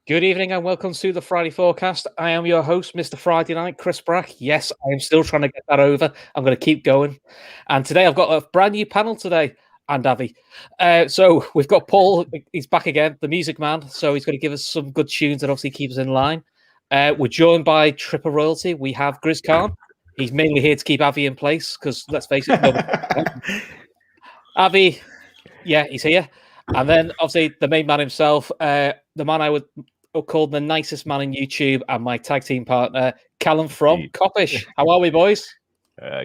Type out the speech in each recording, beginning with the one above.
Good evening and welcome to the Friday Forecast. I am your host, Mr. Friday Night, Chris Brack. Yes, I am still trying to get that over. I'm going to keep going. And today I've got a brand new panel today, and Avi. So we've got Paul, he's back again, the music man. So he's going to give us some good tunes and obviously keep us in line. We're joined by Tripper Royalty. We have Grizz Khan. He's mainly here to keep Avi in place because, let's face it, Avi, yeah, he's here. And then obviously the main man himself, the man I would call the nicest man in YouTube, and my tag team partner, Callum from Kopish. How are we, boys?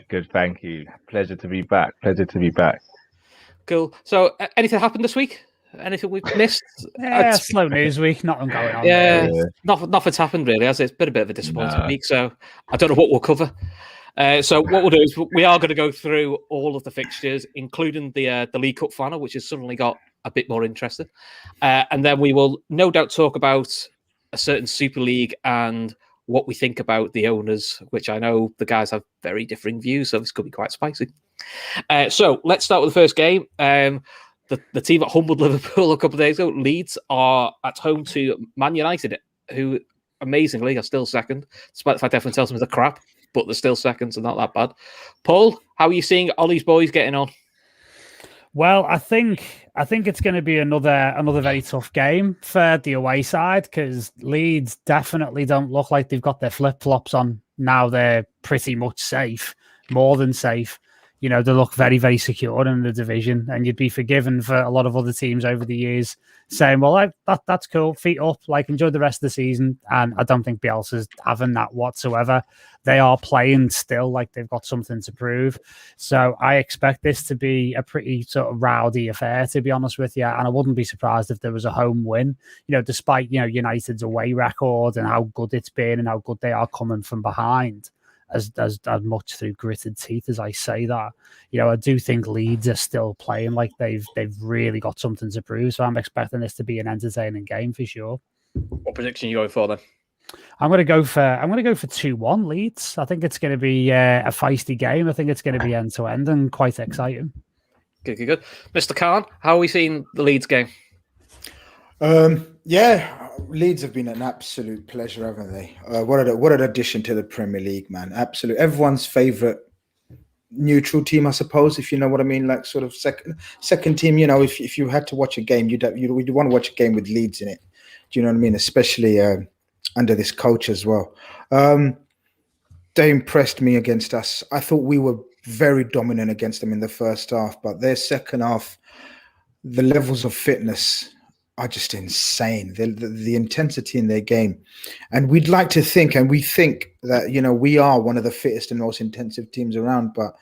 Good, thank you. Pleasure to be back. Cool. So, anything happened this week? Anything we've missed? Slow news week. Nothing going on. Yeah, nothing's happened really, has it? It's been a bit of a disappointing week, so I don't know what we'll cover. So what we'll do is we are going to go through all of the fixtures, including the League Cup final, which has suddenly got a bit more interesting. And then we will no doubt talk about a certain Super League and what we think about the owners, which I know the guys have very differing views, so this could be quite spicy. So let's start with the first game. The team that humbled Liverpool a couple of days ago, Leeds, are at home to Man United, who amazingly are still second, despite the fact everyone tells them they're crap, but they're still second, so not that bad. Paul, how are you seeing Ollie's boys getting on? Well, I think it's going to be another very tough game for the away side because Leeds definitely don't look like they've got their flip-flops on now. They're pretty much safe, more than safe. You know, they look very, very secure in the division, and you'd be forgiven for a lot of other teams over the years saying, well, that's cool, feet up, enjoy the rest of the season. And I don't think Bielsa's having that whatsoever. They are playing still like they've got something to prove. So I expect this to be a pretty sort of rowdy affair, to be honest with you. And I wouldn't be surprised if there was a home win, despite, United's away record and how good it's been and how good they are coming from behind. As much through gritted teeth as I say that, I do think Leeds are still playing like they've really got something to prove. So I'm expecting this to be an entertaining game for sure. What prediction are you going for then? I'm going to go for 2-1 Leeds. I think it's going to be a feisty game. I think it's going to be end to end and quite exciting. Good. Mr. Khan, how are we seeing the Leeds game? Leeds have been an absolute pleasure, haven't they? What an addition to the Premier League, man! Absolute, everyone's favourite neutral team, I suppose, if you know what I mean. Like sort of second team. If you had to watch a game, you'd want to watch a game with Leeds in it. Do you know what I mean? Especially under this coach as well. They impressed me against us. I thought we were very dominant against them in the first half, but their second half, the levels of fitness are just insane. The intensity in their game. And we'd like to think, and we think that, we are one of the fittest and most intensive teams around, but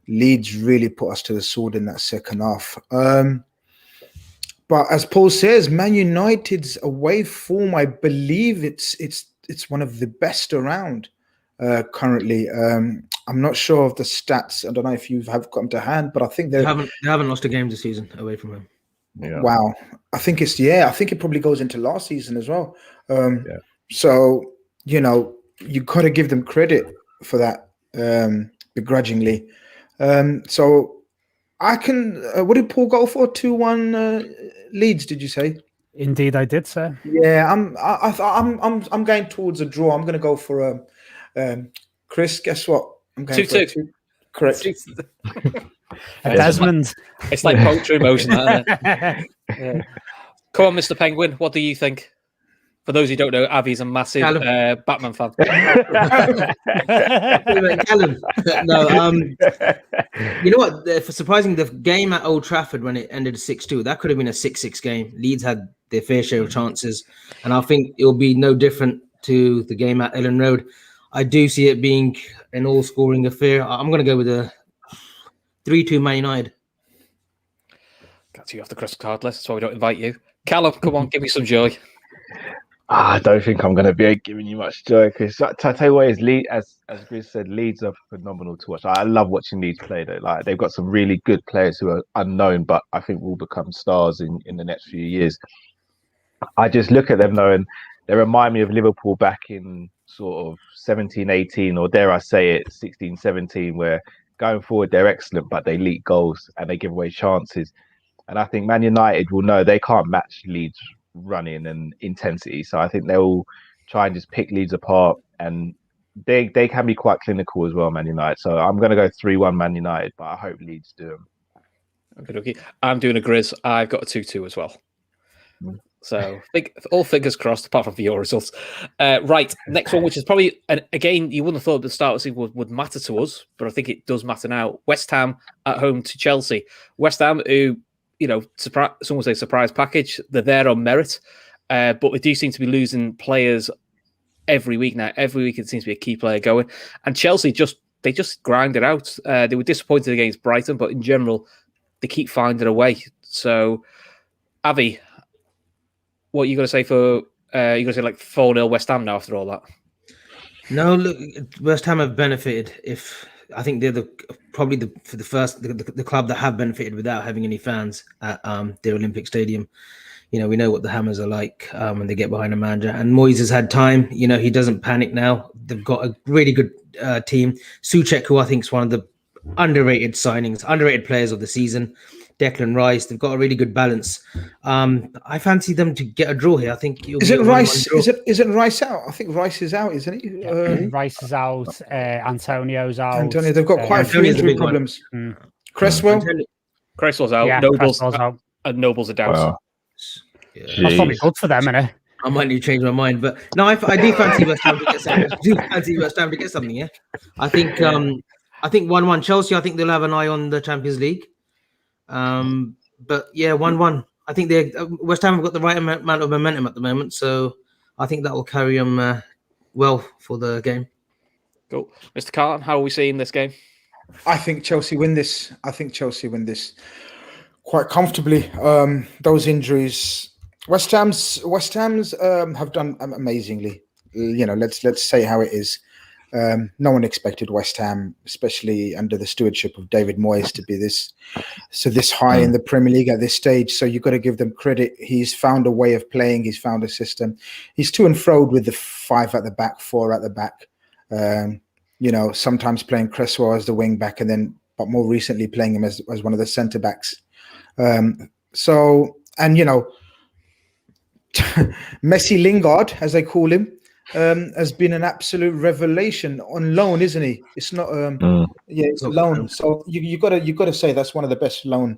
Leeds really put us to the sword in that second half. But as Paul says, Man United's away form, I believe it's one of the best around currently. I'm not sure of the stats. I don't know if you have got them to hand, but I think they haven't lost a game this season away from home. Yeah. Wow. I think it probably goes into last season as well. So, you got to give them credit for that begrudgingly. So I can, what did Paul go for? 2-1 Leeds, did you say? Indeed, I did, sir. Yeah, I'm going towards a draw. I'm going to go for Chris, guess what? I'm going 2-2. Correct. Desmond. It's like poetry emotion, isn't it? Yeah. Come on, Mr. Penguin. What do you think? For those who don't know, Avi's a massive Batman fan. Callum. No, you know what? Surprisingly, the game at Old Trafford when it ended 6-2, that could have been a 6-6 game. Leeds had their fair share of chances, and I think it will be no different to the game at Ellen Road. I do see it being an all-scoring affair. I'm going to go with a 3-2 Man United. Got you off the Christmas card list. That's why we don't invite you. Callum, come on, give me some joy. I don't think I'm going to be giving you much joy because I tell you what, as Grizz said, Leeds are phenomenal to watch. I love watching Leeds play. Though, they've got some really good players who are unknown, but I think will become stars in the next few years. I just look at them though, and they remind me of Liverpool back in sort of 17, 18, or dare I say it, 16, 17, where going forward they're excellent, but they leak goals and they give away chances. And I think Man United will know they can't match Leeds running and intensity. So I think they'll try and just pick Leeds apart, and they can be quite clinical as well, Man United. So I'm going to go 3-1 Man United, but I hope Leeds do them. Okay. I'm doing a Grizz. I've got a 2-2 as well. So all fingers crossed, apart from for your results. Right, next one, which is probably, and again, you wouldn't have thought the start of the season would matter to us, but I think it does matter now. West Ham at home to Chelsea. West Ham, who, some would say surprise package. They're there on merit, but they do seem to be losing players every week now. Every week it seems to be a key player going. And Chelsea just grind it out. They were disappointed against Brighton, but in general, they keep finding a way. So, Avi, what are you going to say for? You're going to say like 4-0 West Ham now after all that? No, look, West Ham have benefited. I think they're the club that have benefited without having any fans at their Olympic Stadium. We know what the Hammers are like when they get behind a manager. And Moyes has had time. He doesn't panic now. They've got a really good team. Souček, who I think is one of the underrated players of the season. Declan Rice, they've got a really good balance. I fancy them to get a draw here. I think is it Rice? Is it Rice out? I think Rice is out, isn't he? Rice is out. Antonio's out. Antonio, they've got quite a few injury problems. Cresswell's out. Yeah, Noble's out. And Noble's are down. Wow. That's probably good for them, innit? I might need to change my mind, but no, I do fancy West Ham to get something. Yeah, I think 1-1 Chelsea. I think they'll have an eye on the Champions League. But yeah, 1-1. I think West Ham have got the right amount of momentum at the moment, so I think that will carry them well for the game. Cool, Mr. Carlton, how are we seeing this game? I think Chelsea win this. Quite comfortably. Those injuries, West Ham's have done amazingly. Let's say how it is. No one expected West Ham, especially under the stewardship of David Moyes, to be this high in the Premier League at this stage. So you've got to give them credit. He's found a way of playing. He's found a system. He's to and fro with the 5 at the back, 4 at the back. Sometimes playing Cresswell as the wing back, but more recently playing him as one of the centre backs. Messi Lingard, as they call him, has been an absolute revelation on loan, isn't he? It's not it's a loan. So you gotta say that's one of the best loan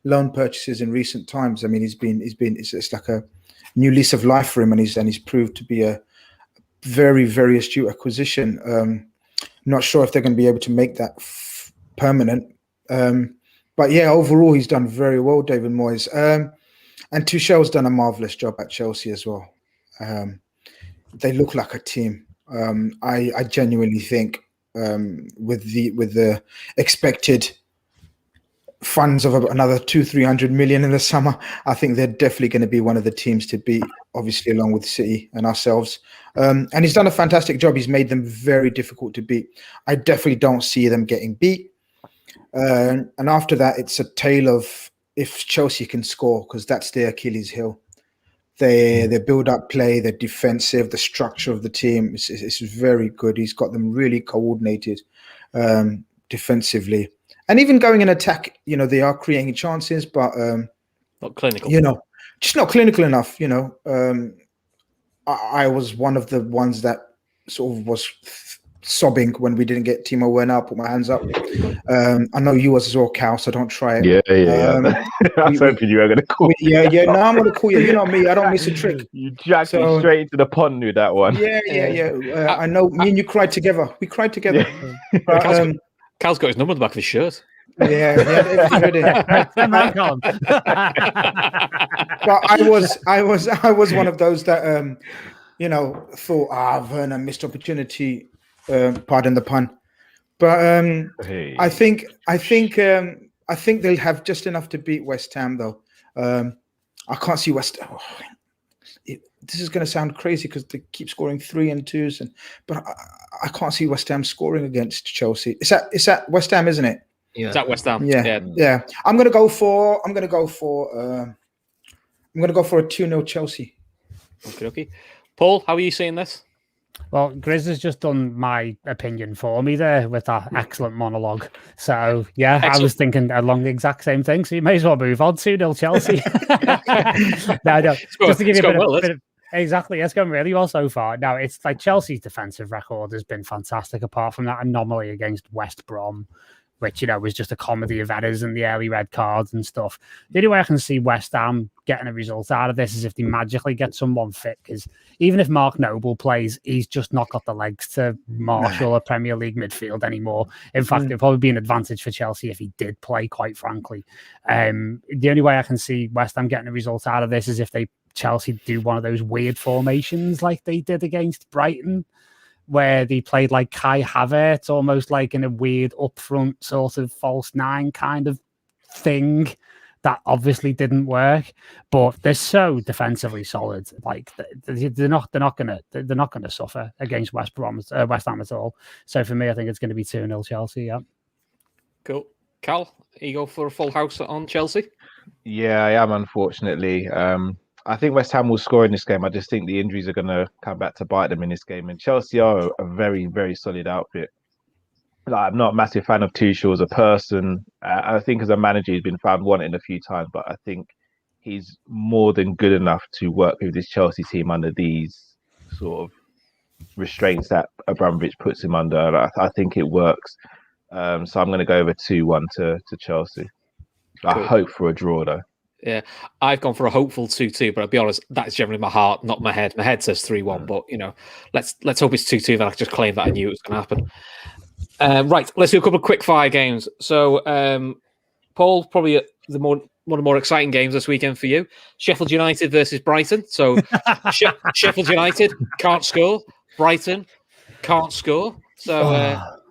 purchases in recent times. I mean, it's like a new lease of life for him, and he's proved to be a very, very astute acquisition. Not sure if they're going to be able to make that permanent. But yeah, overall he's done very well, David Moyes. And Tuchel's done a marvelous job at Chelsea as well. They look like a team. I genuinely think with the expected funds of another 200-300 million in the summer, I think they're definitely going to be one of the teams to beat, obviously along with City and ourselves. And he's done a fantastic job. He's made them very difficult to beat. I definitely don't see them getting beat. And after that, it's a tale of if Chelsea can score, because that's their Achilles heel. They build up play, they're defensive, the structure of the team is very good. He's got them really coordinated defensively. And even going in attack, they are creating chances, but not clinical. Just not clinical enough. I was one of the ones that sort of was sobbing when we didn't get Timo Werner. I put my hands up. I know you was as well, Cal, so don't try it. Yeah. I was hoping you were going to call me. Yeah. No, I'm going to call you. You know me. I don't miss a trick. You dragged me straight into the pond with that one. Yeah. I know. Me and you cried together. We cried together. But, Cal's got his number on the back of his shirt. Yeah. But I was one of those that thought, Werner missed opportunity. Pardon the pun, but hey. I think they'll have just enough to beat West Ham, though. I can't see West. This is going to sound crazy because they keep scoring 3 and 2s, but I can't see West Ham scoring against Chelsea. It's at West Ham, isn't it? Yeah, it's at West Ham. Yeah. I'm going to go for a 2-0 Chelsea. Okay. Paul, how are you seeing this? Well, Grizz has just done my opinion for me there with that excellent monologue. So, yeah, excellent. I was thinking along the exact same thing. So you may as well move on. 2-0 Chelsea. No, just to give you a bit of exactly, it's going really well so far. Now, it's like Chelsea's defensive record has been fantastic, apart from that anomaly against West Brom, which, was just a comedy of errors and the early red cards and stuff. The only way I can see West Ham getting a result out of this is if they magically get someone fit, because even if Mark Noble plays, he's just not got the legs to marshal a Premier League midfield anymore. In fact, it'd probably be an advantage for Chelsea if he did play, quite frankly. The only way I can see West Ham getting a result out of this is if Chelsea do one of those weird formations like they did against Brighton, where they played like Kai Havertz, almost like in a weird upfront sort of false nine kind of thing. That obviously didn't work, but they're so defensively solid. Like they're not gonna suffer against West Ham at all. So for me, I think it's going to be 2-0 Chelsea. Yeah. Cool. Cal, you go for a full house on Chelsea? Yeah, I am. Unfortunately, I think West Ham will score in this game. I just think the injuries are going to come back to bite them in this game. And Chelsea are a very, very solid outfit. Like, I'm not a massive fan of Tuchel as a person. I think as a manager, he's been found wanting a few times, but I think he's more than good enough to work with this Chelsea team under these sort of restraints that Abramovich puts him under. I think it works. So I'm going to go over 2-1 to Chelsea. Cool. I hope for a draw, though. Yeah, I've gone for a hopeful 2-2, but I'll be honest, that's generally my heart, not my head. My head says 3-1, but let's hope it's 2-2. Then I can just claim that I knew it was going to happen. Right, let's do a couple of quick fire games. So, Paul, probably one of the more exciting games this weekend for you: Sheffield United versus Brighton. So, Sheffield United can't score, Brighton can't score. So,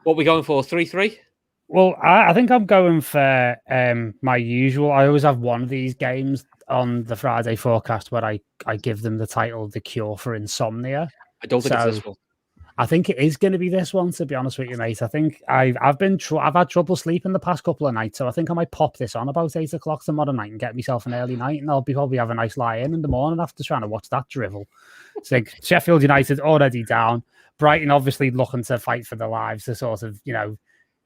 what are we going for? 3-3. Well, I think I'm going for my usual. I always have one of these games on the Friday forecast where I give them the title "The Cure for Insomnia." I don't think it's this one. I think it is going to be this one, to be honest with you, mate. I think I've had trouble sleeping the past couple of nights, so I think I might pop this on about 8 o'clock tomorrow night and get myself an early night, and I'll probably have a nice lie in the morning after trying to watch that drivel. So Sheffield United already down, Brighton obviously looking to fight for their lives to sort of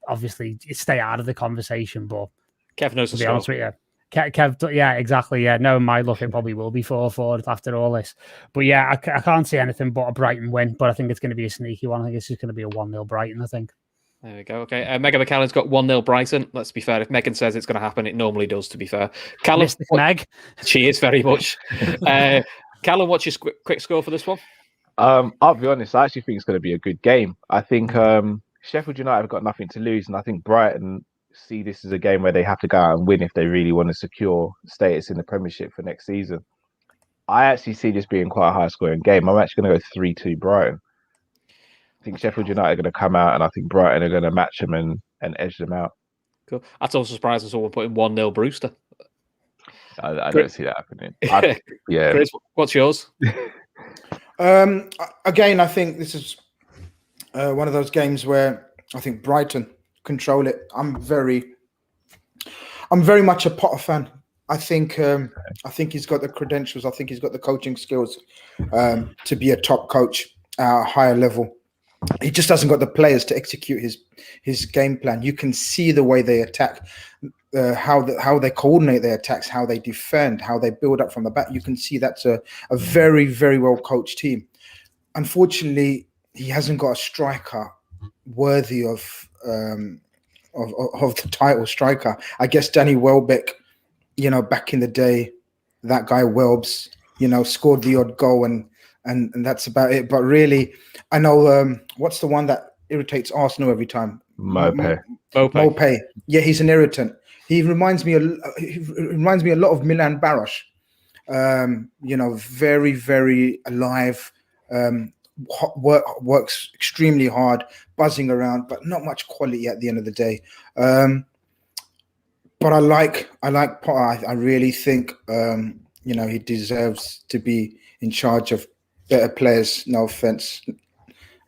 obviously stay out of the conversation, but Kev knows to be honest with you. Kev, yeah, exactly. Yeah, no, my luck, it probably will be 4-4 after all this. But yeah, I can't see anything but a Brighton win, but I think it's going to be a sneaky one. I think it's just going to be a 1-0 Brighton, I think. There we go. Okay. Megan McCallan's got 1-0 Brighton. Let's be fair. If Megan says it's going to happen, it normally does, to be fair. Callum, Meg. She is very much. Callum, what's your quick score for this one? I'll be honest, I actually think it's going to be a good game. I think Sheffield United have got nothing to lose, and I think Brighton see this as a game where they have to go out and win if they really want to secure status in the Premiership for next season. I actually see this being quite a high-scoring game. I'm actually going to go 3-2 Brighton. I think Sheffield United are going to come out, and I think Brighton are going to match them and edge them out. Cool. That's also surprising someone putting 1-0 Brewster. I don't see that happening. Yeah. Chris, what's yours? Again, I think this is one of those games where I think Brighton control it. I'm very much a Potter fan. I think he's got the credentials. I think he's got the coaching skills to be a top coach at a higher level. He just hasn't got the players to execute his game plan. You can see the way they attack, how they coordinate their attacks, how they defend, how they build up from the back. You can see that's a very, very well coached team. Unfortunately, he hasn't got a striker worthy of the title striker. I guess Danny Welbeck, back in the day, that guy Welbs, scored the odd goal and that's about it. But really, I know what's the one that irritates Arsenal every time? Mopé. Yeah, he's an irritant. He reminds me a lot of Milan Baros. Very, very alive. Works extremely hard, buzzing around, but not much quality at the end of the day. But I like Potter. I really think he deserves to be in charge of better players. No offense.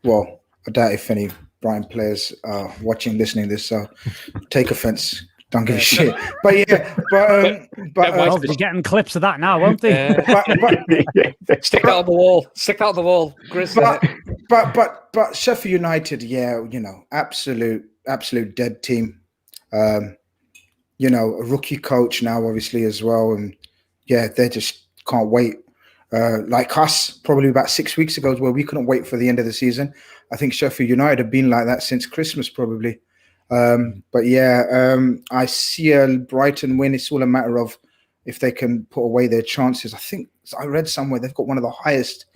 Well, I doubt if any Brighton players are watching, listening to this, so take offense. Don't give a shit. But yeah, but They'll be getting clips of that now, won't they? Stick that on the wall. Stick that on the wall, Chris. But Sheffield United, yeah, absolute dead team. A rookie coach now, obviously, as well, and yeah, they just can't wait. Like us, probably about 6 weeks ago, where we couldn't wait for the end of the season. I think Sheffield United have been like that since Christmas, probably. But yeah, I see a Brighton win. It's all a matter of if they can put away their chances. I think I read somewhere they've got one of the highest,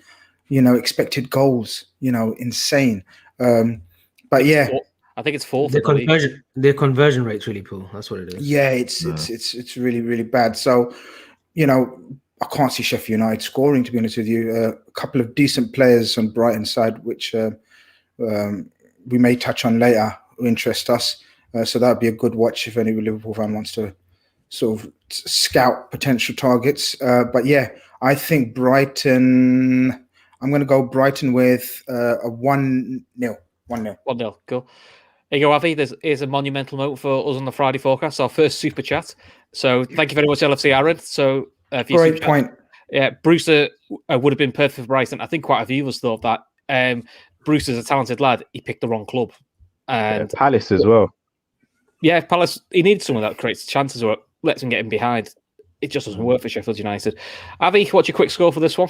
expected goals. Insane. But yeah, I think it's fourth. Their conversion rate's really poor. That's what it is. Yeah, it's really, really bad. So, I can't see Sheffield United scoring, to be honest with you. A couple of decent players on Brighton's side, which we may touch on later, who interest us. So that would be a good watch if any Liverpool fan wants to sort of scout potential targets. But yeah, I think Brighton, I'm going to go Brighton with a 1-0. 1-0, cool. Here you go, Avi. Here's a monumental moment for us on the Friday forecast, our first super chat. So thank you very much, LFC Aaron. So great point. Yeah, Brewster would have been perfect for Brighton. I think quite a few of us thought that. Brewster's a talented lad. He picked the wrong club. And Palace as well. Yeah, Palace, he needs someone that creates chances or lets him get in behind. It just doesn't work for Sheffield United. Avi, what's your quick score for this one?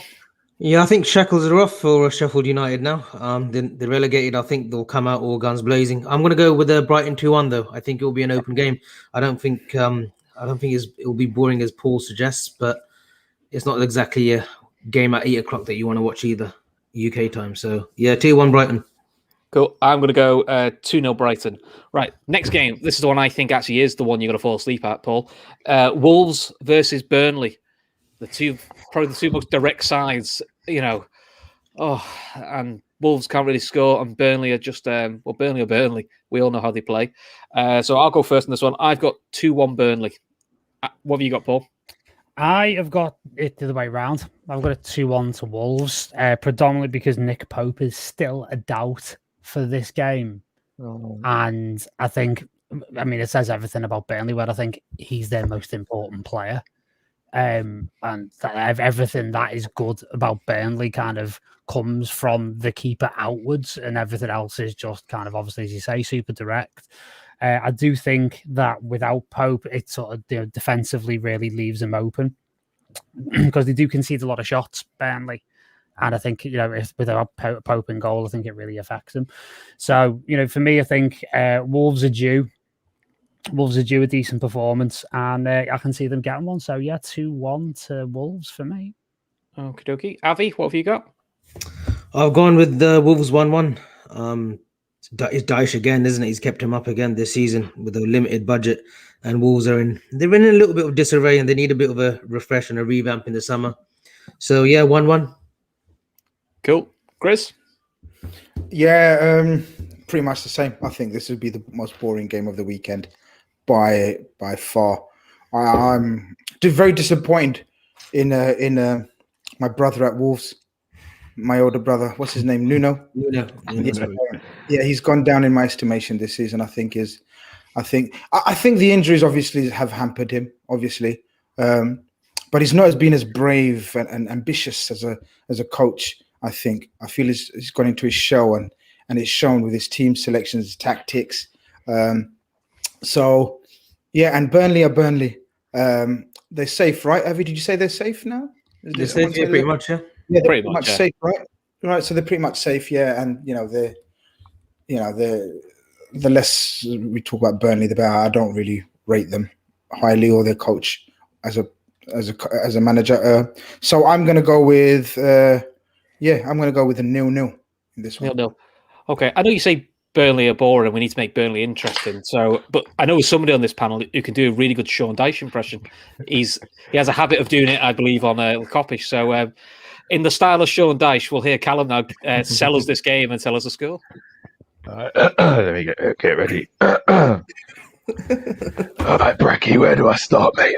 Yeah, I think shackles are off for Sheffield United now. They're relegated. I think they'll come out all guns blazing. I'm going to go with a Brighton 2-1 though. I think it will be an open game. I don't think it will be boring as Paul suggests, but it's not exactly a game at 8 o'clock that you want to watch either UK time. So yeah, 2-1 Brighton. Cool. I'm going to go 2-0 Brighton. Right, next game. This is the one I think actually is the one you're going to fall asleep at, Paul. Wolves versus Burnley. Probably the two most direct sides, and Wolves can't really score, and Burnley are just, Burnley are Burnley. We all know how they play. So I'll go first in this one. I've got 2-1 Burnley. What have you got, Paul? I have got it the other way around. I've got a 2-1 to Wolves, predominantly because Nick Pope is still a doubt for this game. Oh. And I think, it says everything about Burnley, where I think he's their most important player. And everything that is good about Burnley kind of comes from the keeper outwards, and everything else is just kind of, obviously, as you say, super direct. I do think that without Pope, it sort of defensively really leaves him open because they do concede a lot of shots, Burnley. And I think, if without Pope in goal, I think it really affects them. So, for me, I think Wolves are due a decent performance, and I can see them getting one. So, yeah, 2-1 to Wolves for me. Okie dokie. Avi, what have you got? I've gone with the Wolves 1-1. It's Dyche again, isn't it? He's kept him up again this season with a limited budget, and Wolves they're in a little bit of disarray, and they need a bit of a refresh and a revamp in the summer. So, yeah, 1-1. Cool. Chris? Yeah, pretty much the same. I think this would be the most boring game of the weekend by far. I'm very disappointed in my brother at Wolves, my older brother. What's his name? Nuno. Yeah, he's gone down in my estimation this season. I think the injuries obviously have hampered him, obviously, but he's not been as brave and ambitious as a coach. I feel he's gone into his shell, and it's shown with his team selections, his tactics. So, yeah, and Burnley are Burnley. They're safe, right? Avi, did you say they're safe now? They're safe, yeah, pretty much, yeah. Yeah, they're pretty much safe, right? Right, so they're pretty much safe, yeah. And the less we talk about Burnley, the better. I don't really rate them highly or their coach as a manager. So I'm going to go with. I'm going to go with a 0-0 in this one. 0-0. Okay, I know you say Burnley are boring. We need to make Burnley interesting. So, but I know somebody on this panel who can do a really good Sean Dyche impression. He has a habit of doing it, I believe, on Kopish. So, in the style of Sean Dyche, we'll hear Callum now sell us this game and tell us the score. Let me get ready. All right, Bracky, where do I start, mate?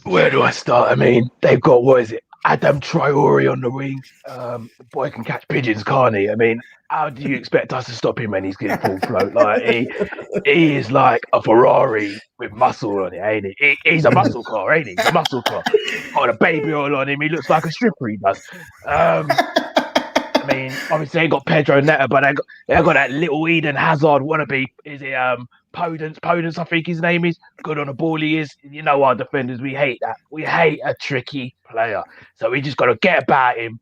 Where do I start? I mean, they've got, 5 Adam Traore on the wing. The boy can catch pigeons, can't he? I mean, how do you expect us to stop him when he's getting full float? Like he is like a Ferrari with muscle on it, ain't he? He's a muscle car, ain't he? He's a muscle car. Got a baby oil on him. He looks like a stripper. He does. I mean, obviously they got Pedro Neto, but they got that little Eden Hazard wannabe. Is it Podence? Podence, I think his name is. Good on the ball he is. You know our defenders, we hate that. We hate a tricky player. So we just got to get about him.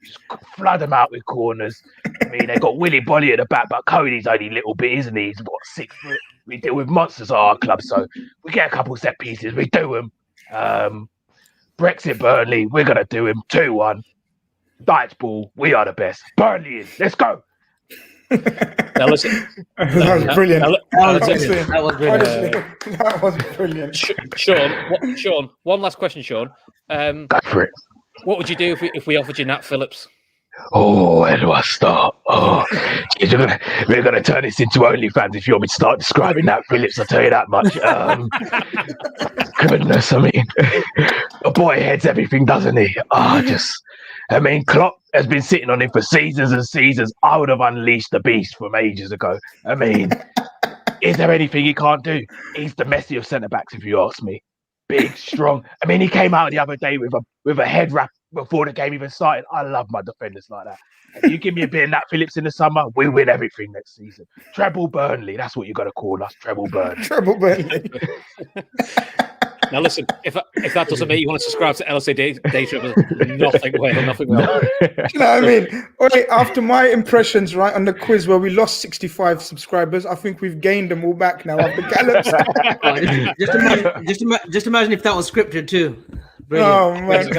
Just flood him out with corners. I mean, they got Willy Bolly at the back, but Cody's only a little bit, isn't he? He's what, 6 foot. We deal with monsters at our club, so we get a couple set pieces. We do them. Brexit Burnley, we're gonna do him 2-1. Dice ball, we are the best. Burnley in, let's go. Now listen, That was brilliant. That was brilliant. Sean, one last question, Sean. Go for it. What would you do if we offered you Nat Phillips? Oh, where do I start? Oh, we're going to turn this into OnlyFans if you want me to start describing Nat Phillips, I'll tell you that much. Goodness, I mean, the boy heads everything, doesn't he? Klopp has been sitting on him for seasons and seasons. I would have unleashed the beast from ages ago. I mean, is there anything he can't do? He's the Messi of centre-backs, if you ask me. Big, strong. I mean, he came out the other day with a head wrap before the game even started. I love my defenders like that. If you give me a bit of Nat Phillips in the summer, we win everything next season. Treble Burnley, that's what you got to call us. Treble Burnley. Treble Burnley. Now listen, if that doesn't make you want to subscribe to LFC Daytrippers, nothing will. You know what I mean? Wait, after my impressions, right, on the quiz where we lost 65 subscribers, I think we've gained them all back now after Callum's. just imagine if that was scripted too. Brilliant. Oh man!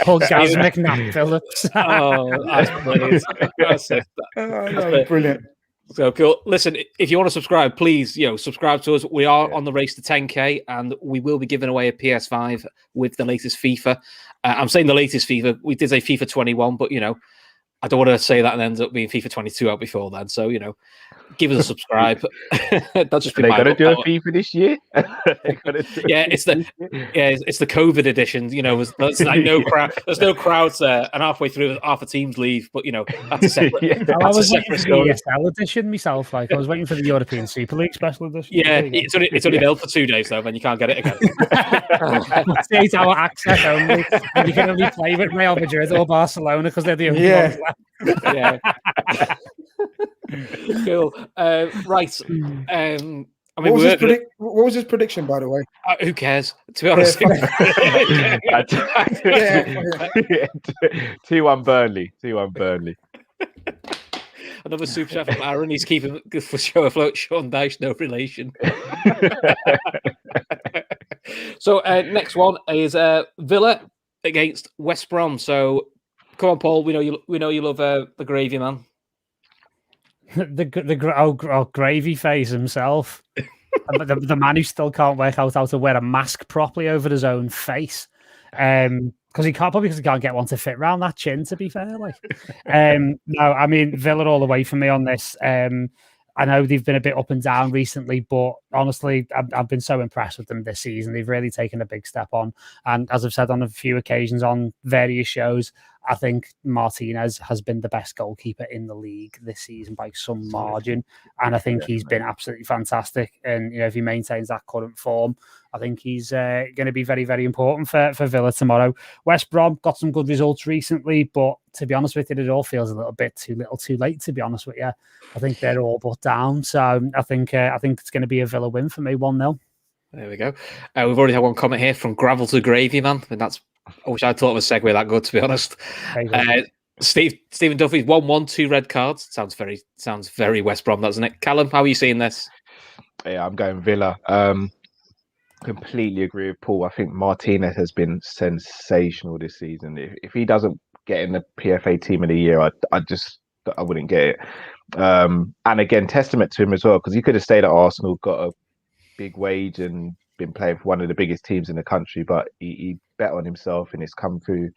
Orgasmic Nat Phillips. That's brilliant. That's brilliant. So cool. Listen, if you want to subscribe, please, subscribe to us. We are on the race to 10K, and we will be giving away a PS5 with the latest FIFA. I'm saying the latest FIFA. We did say FIFA 21, but I don't want to say that and end up being FIFA 22 out before then. So give us a subscribe. That's just. Are they going to do a FIFA this year? It's the COVID edition. There's like no crowd. There's no crowds there, and halfway through, half the teams leave. But that's a separate. I was waiting for the ESL edition myself. Like I was waiting for the European Super League special edition. Yeah, it's only built for 2 days though. Then you can't get it again. It's 8-hour access only, and you can only play with Real Madrid or Barcelona because they're the only ones left. Yeah. Cool. Right. What was his prediction, by the way? Who cares? To be honest. 2-1 Burnley. 2-1 Burnley. Another super chat from Aaron. He's keeping for show afloat. Sean Dyche, no relation. So next one is Villa against West Brom. So come on, Paul. We know you love the gravy man. the gravy face himself. the man who still can't work out how to wear a mask properly over his own face. Because he can't get one to fit around that chin, to be fair. No, I mean Villa all the way for me on this. I know they've been a bit up and down recently, but honestly, I've been so impressed with them this season. They've really taken a big step on. And as I've said on a few occasions on various shows, I think Martinez has been the best goalkeeper in the league this season by some margin. And I think he's been absolutely fantastic. And, if he maintains that current form, I think he's going to be very, very important for Villa tomorrow. West Brom got some good results recently, but to be honest with you, it all feels a little bit too little too late, to be honest with you. I think they're all but down. So I think it's going to be a Villa win for me, 1-0. There we go. We've already had one comment here from Gravel to Gravy, man. And I wish I thought it was a segue that good, to be honest. Stephen Duffy's 1-1, 2 red cards. Sounds very West Brom, doesn't it? Callum, how are you seeing this? Yeah, I'm going Villa. Completely agree with Paul. I think Martinez has been sensational this season. If he doesn't get in the PFA Team of the Year, I wouldn't get it. And again, testament to him as well, because he could have stayed at Arsenal, got a big wage and been playing for one of the biggest teams in the country, but he bet on himself and it's come through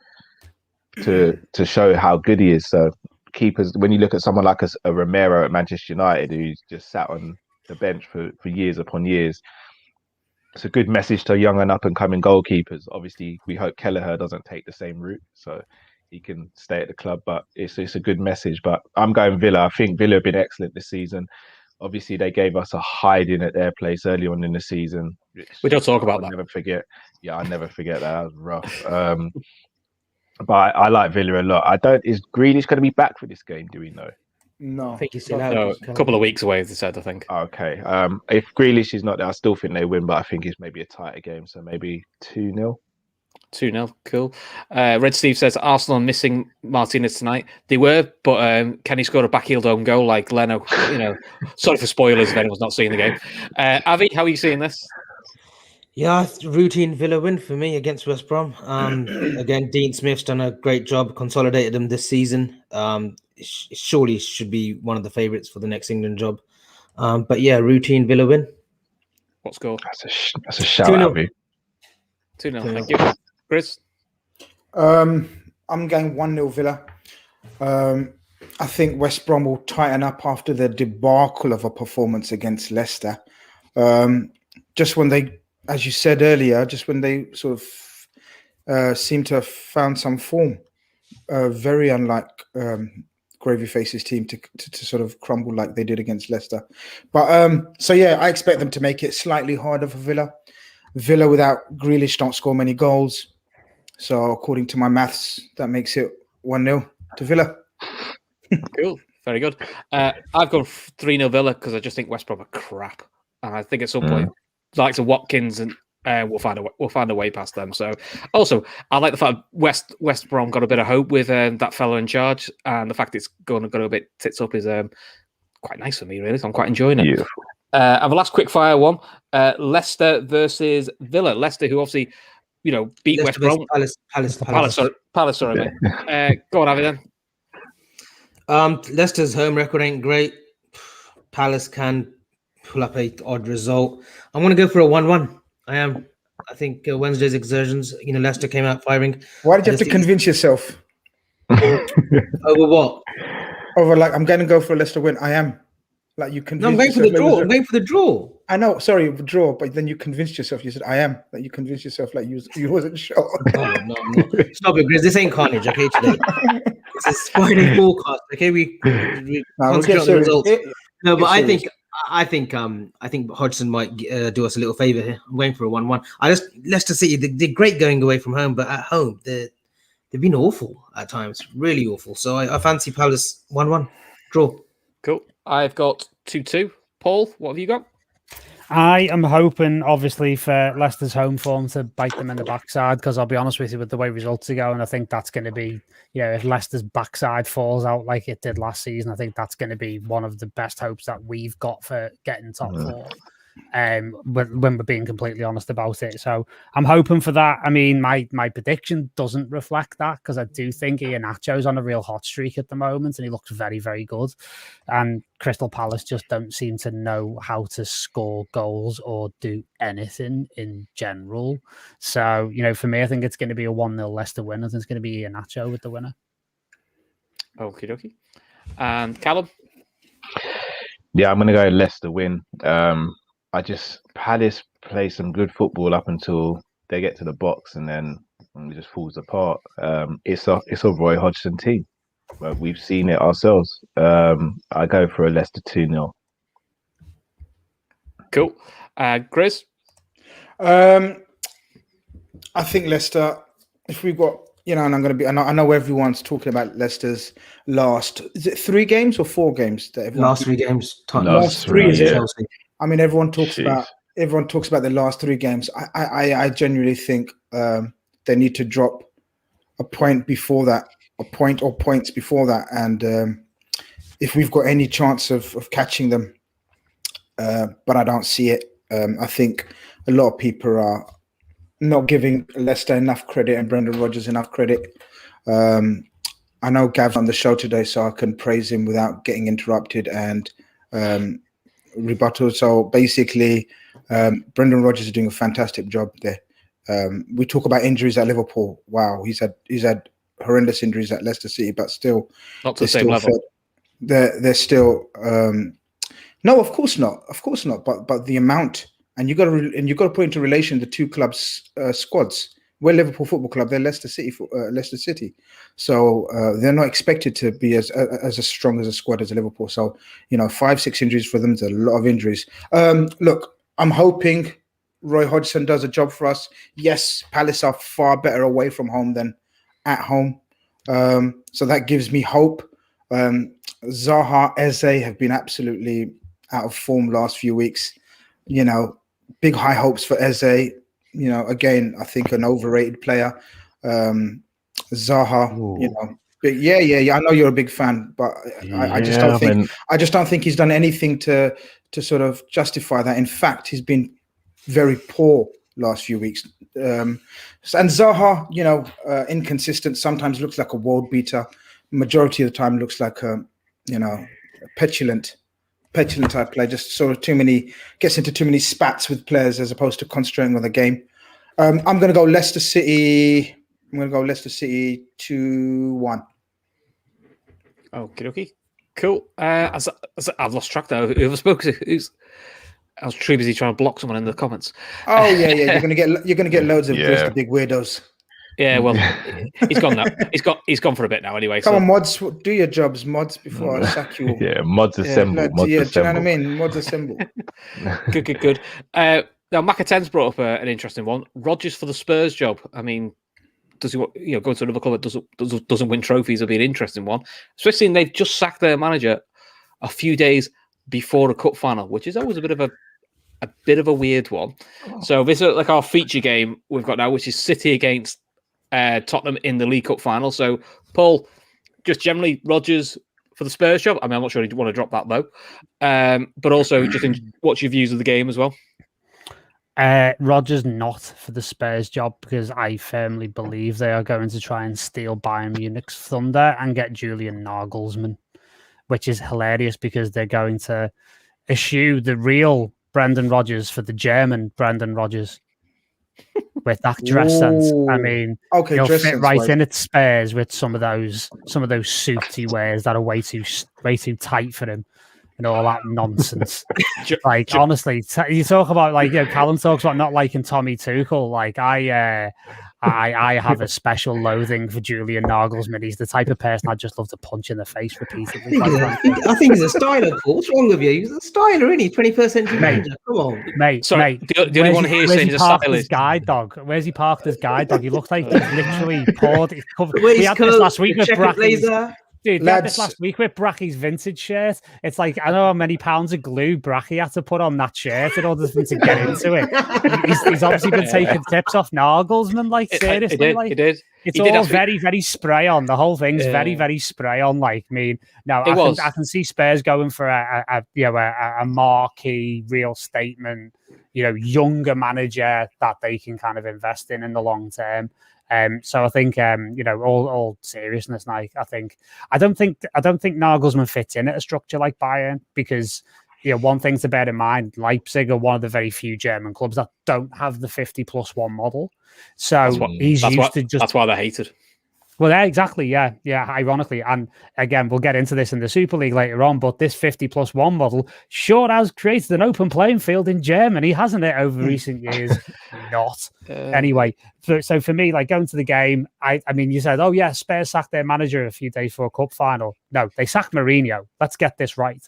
to show how good he is. So keepers, when you look at someone like a Romero at Manchester United, who's just sat on the bench for years upon years, it's a good message to young and up and coming goalkeepers. Obviously, we hope Kelleher doesn't take the same route, so he can stay at the club. But it's a good message. But I'm going Villa. I think Villa have been excellent this season. Obviously, they gave us a hiding at their place early on in the season. We don't talk about that. I'll never forget. Yeah, I never forget that. That was rough. But I like Villa a lot. Is Grealish going to be back for this game? Do we know? No, I think he's still out. No, a couple of weeks away, they said, I think. Okay. If Grealish is not there, I still think they win, but I think it's maybe a tighter game. So maybe 2-0. 2-0, cool. Red Steve says Arsenal are missing Martinez tonight. They were, but can he score a backheeled own goal like Leno? Sorry for spoilers if anyone's not seeing the game. Avi, how are you seeing this? Yeah, routine Villa win for me against West Brom. Again, Dean Smith's done a great job, consolidated them this season. Surely should be one of the favourites for the next England job. But yeah, routine Villa win. What score? That's a shout out, Avi. 2-0, thank you. Chris? I'm going 1-0 Villa. I think West Brom will tighten up after the debacle of a performance against Leicester. Just when they, as you said earlier, just when they sort of seem to have found some form, very unlike Gravy Face's team to sort of crumble like they did against Leicester. But so yeah, I expect them to make it slightly harder for Villa. Villa without Grealish don't score many goals. So according to my maths, that makes it 1-0 to Villa. Cool. Very good. I've gone 3-0 Villa because I just think West Brom are crap. And I think at some point, the likes of Watkins and we'll find a way past them. So also, I like the fact West Brom got a bit of hope with that fellow in charge, and the fact it's going to go a bit tits up is quite nice for me, really. So I'm quite enjoying it. Beautiful. And the last quick fire one, Leicester versus Villa. Leicester, who obviously, beat Leicester West Brom. Palace, sorry, mate. Go on, Avi, then. Leicester's home record ain't great. Palace can pull up a odd result. I'm going to go for a 1-1. I think Wednesday's exertions, Leicester came out firing. Why did you have to convince yourself? Over what? Over I'm going to go for a Leicester win. I am. Like you convinced. No, I'm going for the draw. I'm going for the draw. I know. Sorry, draw. But then you convinced yourself. You said I am. Like you convinced yourself. Like you wasn't sure. No. Stop it, Grizz. This ain't carnage, okay? Today, this is Friday forecast. Okay, we concentrate on the results. No, but I think Hodgson might do us a little favor here. I'm going for a 1-1. Leicester City, they're great going away from home, but at home they've been awful at times, really awful. So I fancy Palace 1-1 draw. Cool. I've got 2-2. Paul, what have you got? I am hoping, obviously, for Leicester's home form to bite them in the backside, because I'll be honest with you, with the way results are going, I think that's going to be, if Leicester's backside falls out like it did last season, I think that's going to be one of the best hopes that we've got for getting top four. When we're being completely honest about it. So I'm hoping for that. I mean, my prediction doesn't reflect that, because I do think Iheanacho's on a real hot streak at the moment and he looks very, very good. And Crystal Palace just don't seem to know how to score goals or do anything in general. So, for me, I think it's going to be a 1-0 Leicester win. I think it's going to be Iheanacho with the winner. Okie dokie. And Callum? Yeah, I'm going to go Leicester win. Palace play some good football up until they get to the box, and then it just falls apart. It's a Roy Hodgson team. Well, we've seen it ourselves. I go for a Leicester 2-0. Cool. Chris? I think Leicester, if we've got, and I'm going to be, I know everyone's talking about Leicester's last, is it 3 games or 4 games? Last 3 games. Last 3 is it? Chelsea. I mean, everyone talks about the last 3 games. I genuinely think they need to drop a point before that, a point or points before that, and if we've got any chance of catching them, but I don't see it. I think a lot of people are not giving Leicester enough credit and Brendan Rodgers enough credit. I know Gav's on the show today, so I can praise him without getting interrupted and rebuttal. So basically, Brendan Rodgers is doing a fantastic job there. We talk about injuries at Liverpool. Wow, he's had horrendous injuries at Leicester City, but still not to the same level. They're still no, of course not. But the amount and you got to put into relation the two clubs' squads. We're Liverpool Football Club, they're Leicester City. So they're not expected to be as strong as a squad as Liverpool. So 5-6 injuries for them is a lot of injuries. Look, I'm hoping Roy Hodgson does a job for us. Yes, Palace are far better away from home than at home. So that gives me hope. Zaha, Eze have been absolutely out of form last few weeks. Big high hopes for Eze. Again, I think an overrated player. Zaha, but yeah. I know you're a big fan, but I just don't think I just don't think he's done anything to sort of justify that. In fact, he's been very poor last few weeks. And Zaha, inconsistent. Sometimes looks like a world beater. Majority of the time looks like a petulant type player. Just sort of gets into too many spats with players as opposed to concentrating on the game. I'm going to go Leicester City. I'm going to go Leicester City 2-1. Okay. Cool. I've lost track now. Whoever spoke to I was too busy trying to block someone in the comments. Oh yeah. You're gonna get loads of Chris the big weirdos. Yeah, well, he's gone now. He's gone for a bit now anyway. Come on, mods, do your jobs, mods, before I sack you. Yeah, mods assemble. Do you know what I mean? Mods assemble. Good. Now, Macaten's brought up an interesting one. Rodgers for the Spurs job. I mean, does he go to another club that doesn't win trophies? Will be an interesting one, especially when they've just sacked their manager a few days before a cup final, which is always a bit of a weird one. So this is like our feature game we've got now, which is City against Tottenham in the League Cup final. So, Paul, just generally Rodgers for the Spurs job. I mean, I'm not sure he'd want to drop that though. But also, just what's your views of the game as well? Rodgers not for the Spurs job, because I firmly believe they are going to try and steal Bayern Munich's thunder and get Julian Nagelsmann, which is hilarious because they're going to eschew the real Brendan Rodgers for the German Brendan Rodgers with that dress sense. I mean, he'll fit right in at Spurs with some of those suits he wears that are way too tight for him and all that nonsense. Honestly, you talk about Callum talks about not liking Tommy Tuchel. Like I have a special loathing for Julian Nagelsmann. He's the type of person I'd just love to punch in the face repeatedly. I think he's a styler, Paul. What's wrong with you? He's a styler, isn't he? 21st century manager. Come on. Mate. The only one here saying he's a stylist. Guide dog. Where's he parked his guide dog? He looks like he's literally poured. We had this last week with Bracky's. Dude, we had this last week with Bracky's vintage shirt. It's like, I know how many pounds of glue Bracky had to put on that shirt in order for him to get into it. He's obviously been taking tips off Nagelsmann, seriously. He did. It's all very, very spray on. The whole thing's very, very spray on. I can see Spurs going for a marquee, real statement, younger manager that they can kind of invest in the long term. So I think, all seriousness, I don't think Nagelsmann fits in at a structure like Bayern because, one thing to bear in mind, Leipzig are one of the very few German clubs that don't have the 50+1 model. So that's why they're hated. Well, yeah, exactly. Yeah, ironically. And again, we'll get into this in the Super League later on, but this 50+1 model sure has created an open playing field in Germany, hasn't it, over recent years? Not. Anyway, so for me, going to the game, I mean, you said, oh, yeah, Spurs sacked their manager a few days for a cup final. No, they sacked Mourinho. Let's get this right.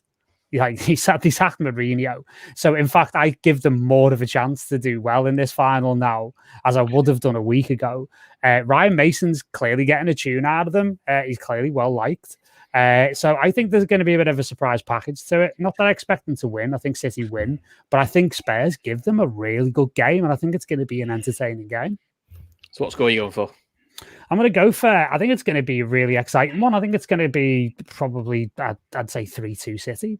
He sacked Mourinho. So, in fact, I give them more of a chance to do well in this final now, as I would have done a week ago. Ryan Mason's clearly getting a tune out of them. He's clearly well-liked. So I think there's going to be a bit of a surprise package to it. Not that I expect them to win. I think City win. But I think Spurs give them a really good game, and I think it's going to be an entertaining game. So what score are you going for? I'm going to go for, I think it's going to be a really exciting one. I think it's going to be probably, I'd say 3-2 City.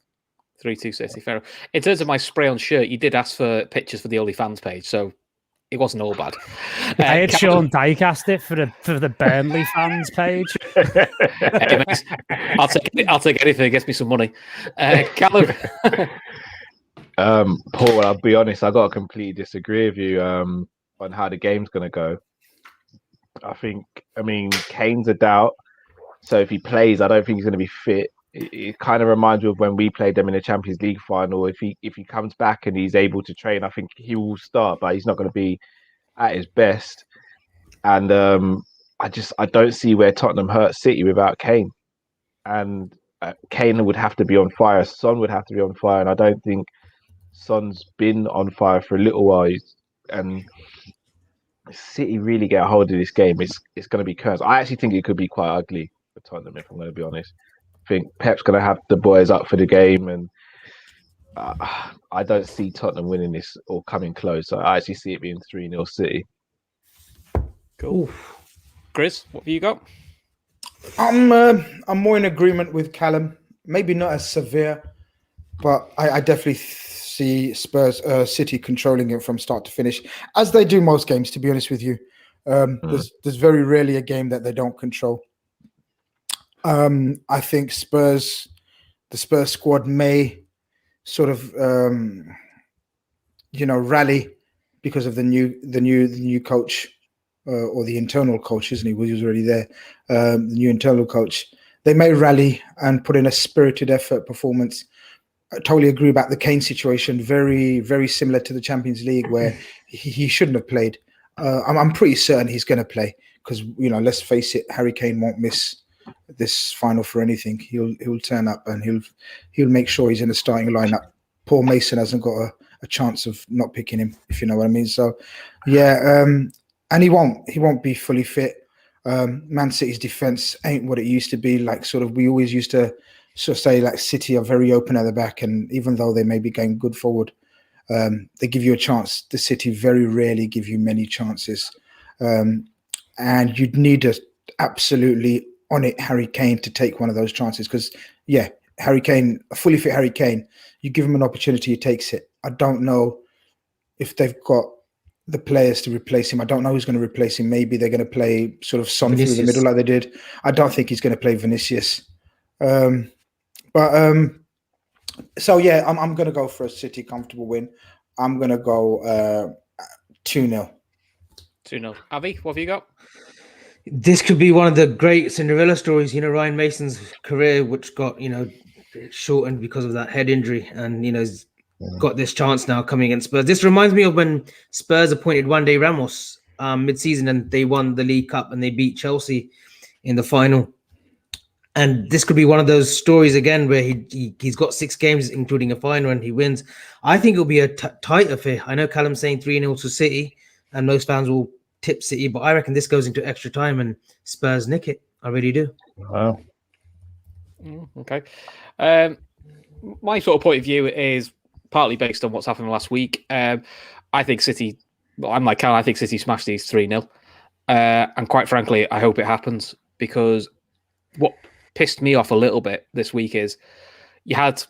3-2 City, fair enough. In terms of my spray-on shirt, you did ask for pictures for the OnlyFans page, so it wasn't all bad. I had Sean die-cast it for the Burnley fans page. Hey, mate, I'll take anything that gets me some money. Callum? Paul, I'll be honest, I got to completely disagree with you on how the game's going to go. I mean, Kane's a doubt, so if he plays, I don't think he's going to be fit. it kind of reminds me of when we played them in the Champions League final. If he comes back and he's able to train, I think he will start, but he's not going to be at his best. And I don't see where Tottenham hurt City without Kane. And Kane would have to be on fire. Son would have to be on fire, and I don't think Son's been on fire for a little while. And City really get a hold of this game. It's going to be cursed. I actually think it could be quite ugly for Tottenham, if I'm going to be honest. I think Pep's going to have the boys up for the game, and I don't see Tottenham winning this or coming close. So I actually see it being 3-0 City. Cool. Chris, what have you got? I'm more in agreement with Callum. Maybe not as severe, but I definitely see Spurs City controlling it from start to finish, as they do most games, to be honest with you. There's very rarely a game that they don't control. I think the Spurs squad may sort of rally because of the new coach, or the internal coach, isn't he? He was already there. The new internal coach. They may rally and put in a spirited effort performance. I totally agree about the Kane situation. Very, very similar to the Champions League, where he shouldn't have played. I'm pretty certain he's going to play because, let's face it, Harry Kane won't miss this final for anything. He'll turn up and he'll make sure he's in the starting lineup. Paul Mason hasn't got a chance of not picking him, if you know what I mean. So, yeah, and he won't be fully fit. Man City's defense ain't what it used to be. Like, sort of, we always used to sort of say, like, City are very open at the back, and even though they may be going good forward, they give you a chance. The City very rarely give you many chances, and you'd need a absolutely on it Harry Kane to take one of those chances. Because Harry Kane, a fully fit Harry Kane, you give him an opportunity, he takes it. I don't know if they've got the players to replace him. I don't know who's going to replace him. Maybe they're going to play sort of Son through the middle like they did. I don't think he's going to play Vinicius. So yeah, I'm going to go for a City comfortable win. I'm going to go 2-0. 2-0. Avi, what have you got? This could be one of the great Cinderella stories. Ryan Mason's career, which got shortened because of that head injury, and he's got this chance now coming against Spurs. This reminds me of when Spurs appointed Juande Ramos mid-season, and they won the League Cup and they beat Chelsea in the final. And this could be one of those stories again where he's got 6 games, including a final, and he wins. I think it'll be a tight affair. I know Callum's saying 3-0 to City, and most fans will tip City, but I reckon this goes into extra time and Spurs nick it. I really do. Wow. Okay. My sort of point of view is partly based on what's happened last week. I think City, I'm like Cal, I think City smashed these 3-0. And quite frankly, I hope it happens, because what pissed me off a little bit this week is you had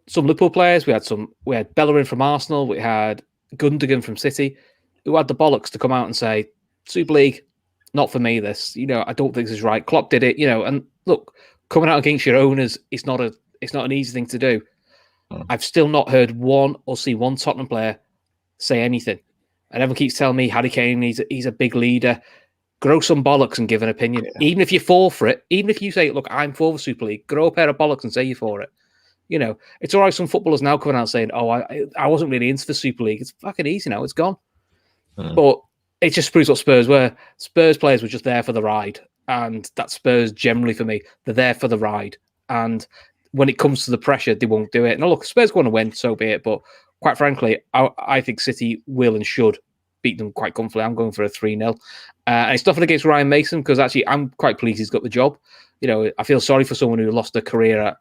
some Liverpool players, we had Bellerin from Arsenal, we had Gundogan from City, who had the bollocks to come out and say, Super League, not for me, this. I don't think this is right. Klopp did it, and look, coming out against your owners, it's not an easy thing to do. I've still not heard one Tottenham player say anything. And everyone keeps telling me Harry Kane, he's a big leader. Grow some bollocks and give an opinion. Yeah. Even if you fall for it, even if you say, look, I'm for the Super League, grow a pair of bollocks and say you're for it. It's all right, some footballers now coming out saying, oh, I wasn't really into the Super League. It's fucking easy now, it's gone. But it just proves what Spurs were. Spurs players were just there for the ride. And that's Spurs generally for me. They're there for the ride. And when it comes to the pressure, they won't do it. Now, look, Spurs want to win, so be it. But quite frankly, I think City will and should beat them quite comfortably. I'm going for a 3-0. And it's nothing against Ryan Mason, because actually I'm quite pleased he's got the job. I feel sorry for someone who lost a career at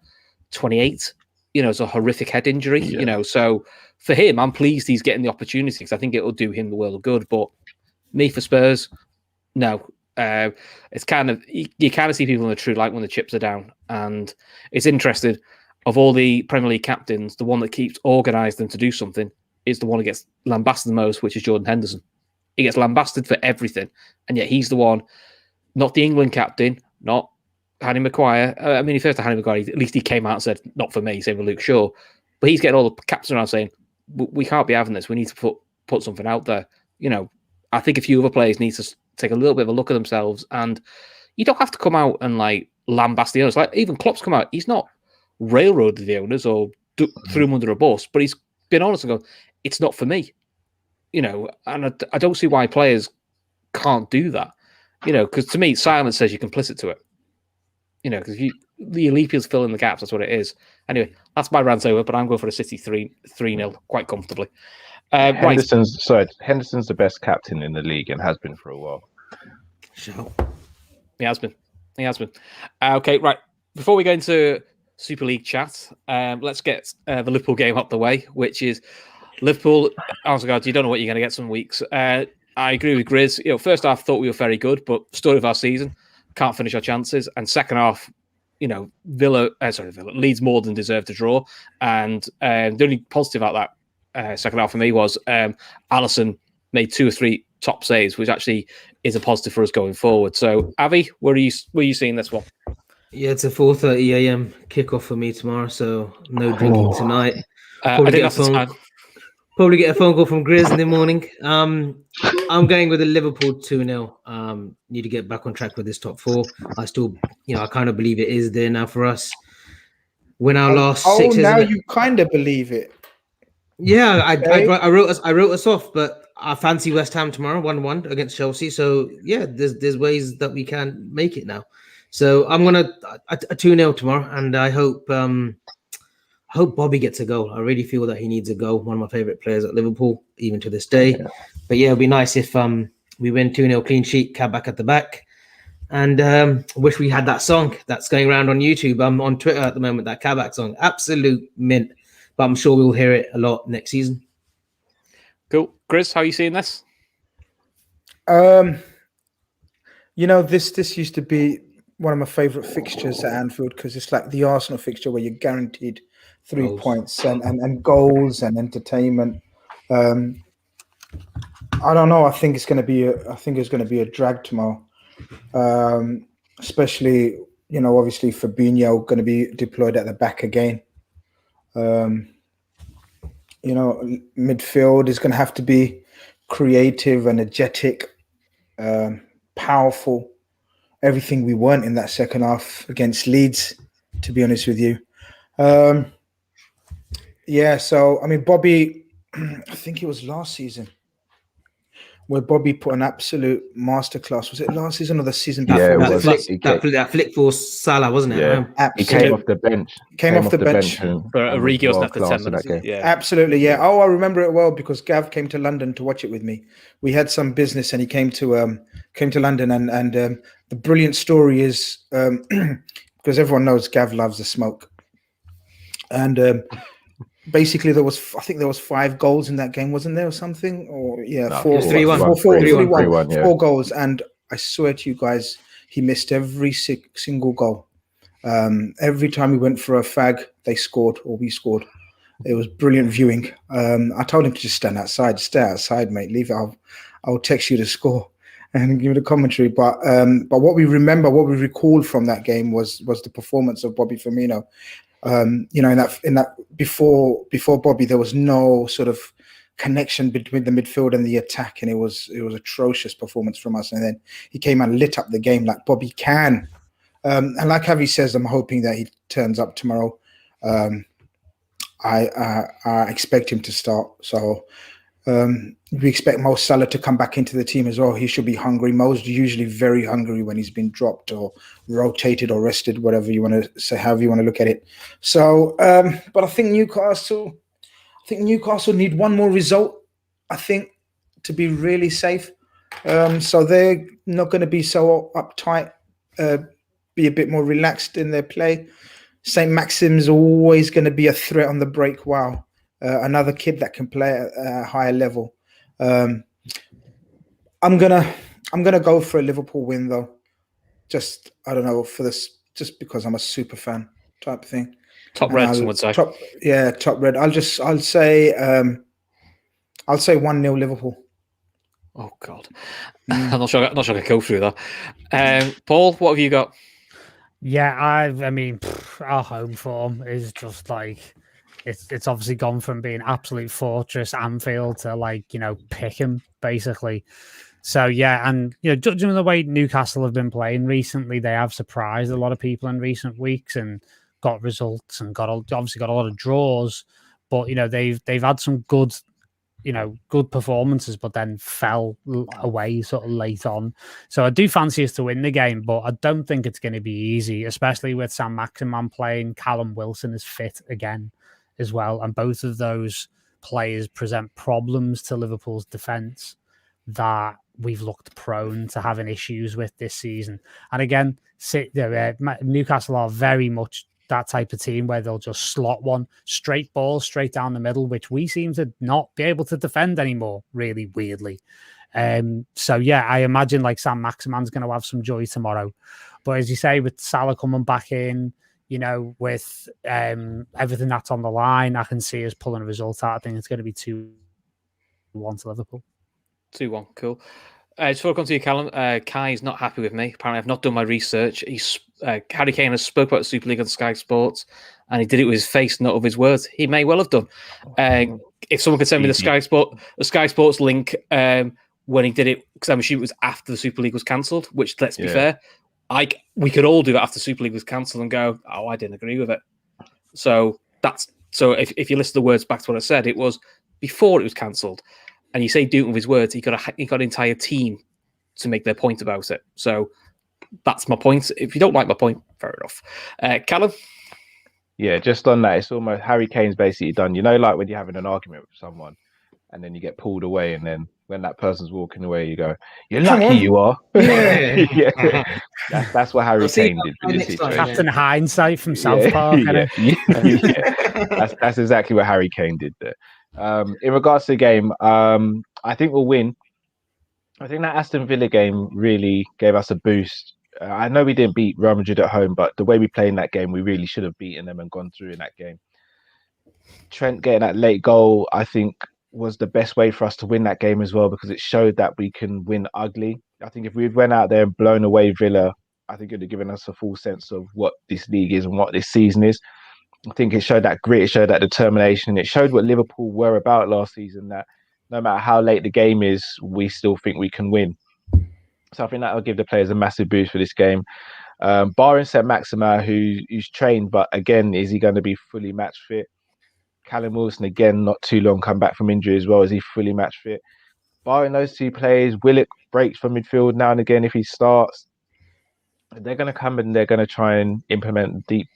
28. It's a horrific head injury, So for him, I'm pleased he's getting the opportunity, because I think it will do him the world of good. But me for Spurs, no. It's kind of, you kind of see people in the true light when the chips are down. And it's interesting, of all the Premier League captains, the one that keeps organising them to do something is the one who gets lambasted the most, which is Jordan Henderson. He gets lambasted for everything, and yet he's the one, not the England captain, not Harry Maguire. I mean, he first to Harry Maguire, at least he came out and said, not for me, same with Luke Shaw. But he's getting all the captains around saying, we can't be having this. We need to put something out there. I think a few other players need to take a little bit of a look at themselves, and you don't have to come out and lambast the owners. Like even Klopp's come out, he's not railroaded the owners or threw them under a bus, but he's been honest and gone, it's not for me. And I don't see why players can't do that. Because to me, silence says you're complicit to it. Because the elite is filling the gaps. That's what it is. Anyway, that's my rant over, but I'm going for a City 3-0 quite comfortably. Henderson's the best captain in the league and has been for a while. Sure. He has been. Okay, right. Before we go into Super League chat, let's get the Liverpool game up the way, which is Liverpool. Oh, God, you don't know what you're going to get some weeks. I agree with Grizz. First half, thought we were very good, but story of our season, can't finish our chances. And second half, Leeds more than deserved to draw. And the only positive about that second half for me was Alisson made 2 or 3 top saves, which actually is a positive for us going forward. So, Avi, where are you seeing this one? Yeah, it's a 4:30 a.m. kickoff for me tomorrow, so no drinking tonight. Probably get a phone call from Grizz in the morning. I'm going with a Liverpool 2-0. Need to get back on track with this top 4. I still, I kind of believe it is there now for us. Win our last 6. Now you kind of believe it. Yeah, I wrote us off, but I fancy West Ham tomorrow, 1-1 against Chelsea. So yeah, there's ways that we can make it now. So I'm gonna a 2-0 tomorrow, and I hope Bobby gets a goal. I really feel that he needs a goal. One of my favorite players at Liverpool, even to this day. Yeah. But yeah, it'd be nice if we win 2-0 clean sheet, Kabak at the back. And wish we had that song that's going around on YouTube. I'm on Twitter at the moment, that Kabak song. Absolute mint. But I'm sure we'll hear it a lot next season. Cool. Grizz, how are you seeing this? This used to be one of my favourite fixtures at Anfield because it's like the Arsenal fixture where you're guaranteed 3 points and goals and entertainment. I don't know. I think it's going to be a drag tomorrow, especially obviously Fabinho going to be deployed at the back again. Midfield is going to have to be creative, energetic, powerful. Everything we weren't in that second half against Leeds, to be honest with you. So, Bobby, I think it was last season where Bobby put an absolute masterclass. Was it last season or the season before? Yeah, that flick for Salah, wasn't it? Yeah. He came off the bench. Came off the bench. For Origi wasn't after 10 minutes. Yeah. Absolutely, yeah. Oh, I remember it well because Gav came to London to watch it with me. We had some business and he came to London and the brilliant story is because everyone knows Gav loves the smoke. And basically, there was 5 goals in that game, wasn't there, or something? Or 3-1. 4 goals, and I swear to you guys, he missed every single goal. Every time he went for a fag, they scored or we scored. It was brilliant viewing. I told him to just stand outside, stay outside, mate. Leave it. I'll text you the score and give the commentary. But what we recall from that game was the performance of Bobby Firmino. In that before Bobby, there was no sort of connection between the midfield and the attack, and it was atrocious performance from us. And then he came and lit up the game like Bobby can. And like Javi says, I'm hoping that he turns up tomorrow. I expect him to start. So we expect Mo Salah to come back into the team as well. He should be hungry. Mo's usually very hungry when he's been dropped or rotated or rested, whatever you want to say, however you want to look at it. So, but I think Newcastle need one more result, I think, to be really safe. So they're not going to be so uptight, be a bit more relaxed in their play. St. Maxim's always going to be a threat on the break. Wow. Another kid that can play at a higher level. I'm gonna go for a Liverpool win though. Just I don't know for this, just because I'm a super fan type thing. Top red, some would say. Top red. I'll say 1-0 Liverpool. Oh God, I'm not sure I can go through that. Paul, what have you got? Yeah, our home form is just like. It's obviously gone from being absolute fortress Anfield to Pickham basically. So yeah, and judging the way Newcastle have been playing recently, they have surprised a lot of people in recent weeks and got results and obviously got a lot of draws. But they've had some good performances, but then fell away sort of late on. So I do fancy us to win the game, but I don't think it's going to be easy, especially with Sam Maximan playing. Callum Wilson is fit again as well, and both of those players present problems to Liverpool's defence that we've looked prone to having issues with this season. And again, Newcastle are very much that type of team where they'll just slot one straight ball straight down the middle, which we seem to not be able to defend anymore, really weirdly. So yeah, I imagine like Sam Maximan's going to have some joy tomorrow. But as you say, with Salah coming back in, with everything that's on the line, I can see us pulling a result out. I think it's going to be 2-1 to Liverpool. 2-1, cool. Just before I come to you, Callum, Kai is not happy with me. Apparently, I've not done my research. Harry Kane has spoke about the Super League on Sky Sports, and he did it with his face, not with his words. He may well have done. If someone could send me the Sky Sports link when he did it, because I'm assuming it was after the Super League was cancelled. Which, let's be fair, we could all do that after the Super League was cancelled and go, "Oh, I didn't agree with it." So if you listen to the words back to what I said, it was before it was cancelled. And you say do it with his words, he got an entire team to make their point about it. So that's my point. If you don't like my point, fair enough. Callum? Yeah, just on that, it's almost Harry Kane's basically done. Like when you're having an argument with someone and then you get pulled away, and then when that person's walking away, you go, "You're lucky you are." Yeah. That's what Harry Kane did. Captain Hindsight from South Park. That's exactly what Harry Kane did there. In regards to the game, I think we'll win. I think that Aston Villa game really gave us a boost. I know we didn't beat Real Madrid at home, but the way we played in that game, we really should have beaten them and gone through in that game. Trent getting that late goal, I think, was the best way for us to win that game as well, because it showed that we can win ugly. I think if we went out there and blown away Villa, I think it would have given us a full sense of what this league is and what this season is. I think it showed that grit, it showed that determination. It showed what Liverpool were about last season, that no matter how late the game is, we still think we can win. So I think that will give the players a massive boost for this game. Barring Sam Maximan, who's trained, but again, is he going to be fully match fit? Callum Wilson, again, not too long come back from injury as well. Is he fully match fit? Barring those two players, Willock breaks from midfield now and again if he starts. They're going to come and they're going to try and implement deep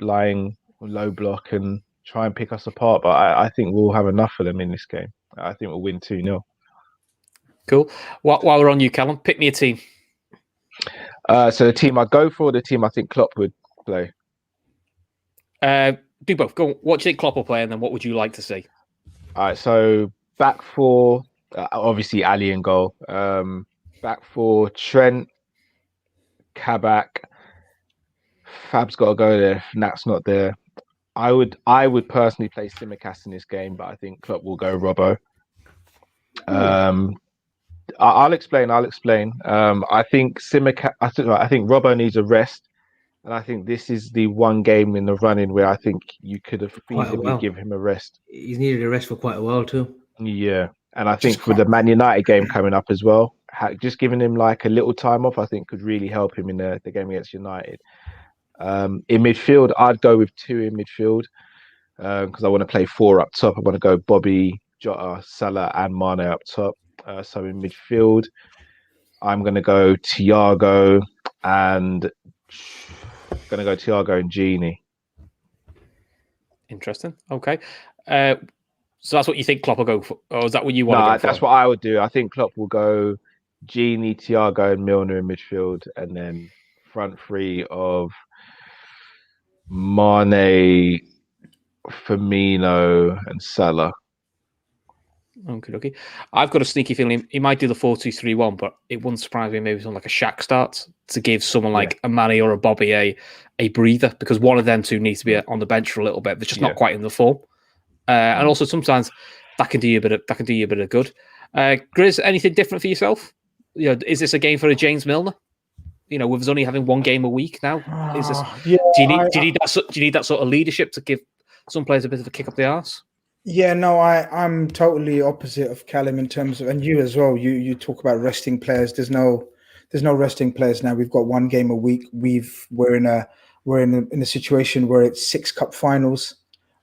lying low block and try and pick us apart, but I think we'll have enough for them in this game. I think we'll win 2-0. Cool. While we're on you, Callum, pick me a team. So the team I go for, the team I think Klopp would play. Do both. Go. What do you think Klopp will play, and then what would you like to see? All right. So back four, obviously Ali in goal. Back four, Trent, Kabak. Fab's got to go there. Nat's not there. I would personally play Tsimikas in this game, but I think Klopp will go Robbo. I'll explain. I think Robbo needs a rest, and I think this is the one game in the running where I think you could have feasibly give him a rest. He's needed a rest for quite a while too. Yeah, and I think for the Man United game coming up as well, just giving him like a little time off, I think could really help him in the game against United. In midfield, I'd go with 2 in midfield because I want to play 4 up top. I want to go Bobby, Jota, Salah, and Mane up top. So in midfield, I'm going to go Thiago and Gini. Interesting. Okay. So that's what you think Klopp will go for, or is that what you want to go for? That's what I would do. I think Klopp will go Gini, Thiago, and Milner in midfield, and then front 3 of Mane, Firmino, and Salah. Okay. I've got a sneaky feeling he might do the 4-2-3-1, but it wouldn't surprise me maybe something like a Shaq starts to give someone like a Mane or a Bobby a breather, because one of them two needs to be on the bench for a little bit. They're just not quite in the form. And also sometimes that can do you a bit of good. Grizz, anything different for yourself? Is this a game for a James Milner? With us only having one game a week now, is this? Do you need that sort of leadership to give some players a bit of a kick up the arse? Yeah, no, I'm totally opposite of Callum in terms of, and you as well. You talk about resting players. There's no resting players now. We've got one game a week. We're in a situation where it's 6 cup finals,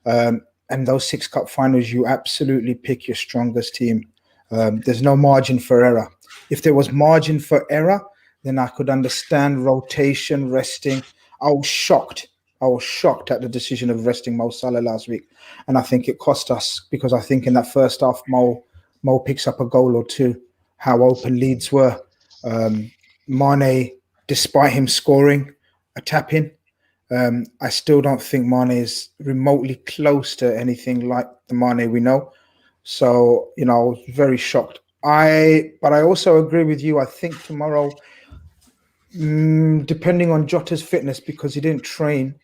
and those 6 cup finals, you absolutely pick your strongest team. There's no margin for error. If there was margin for error, then I could understand rotation, resting. I was shocked. I was shocked at the decision of resting Mo Salah last week. And I think it cost us because I think in that first half, Mo picks up a goal or two. How open Leeds were. Mane, despite him scoring a tap in, I still don't think Mane is remotely close to anything like the Mane we know. So, I was very shocked. But I also agree with you. I think tomorrow, depending on Jota's fitness, because he didn't train,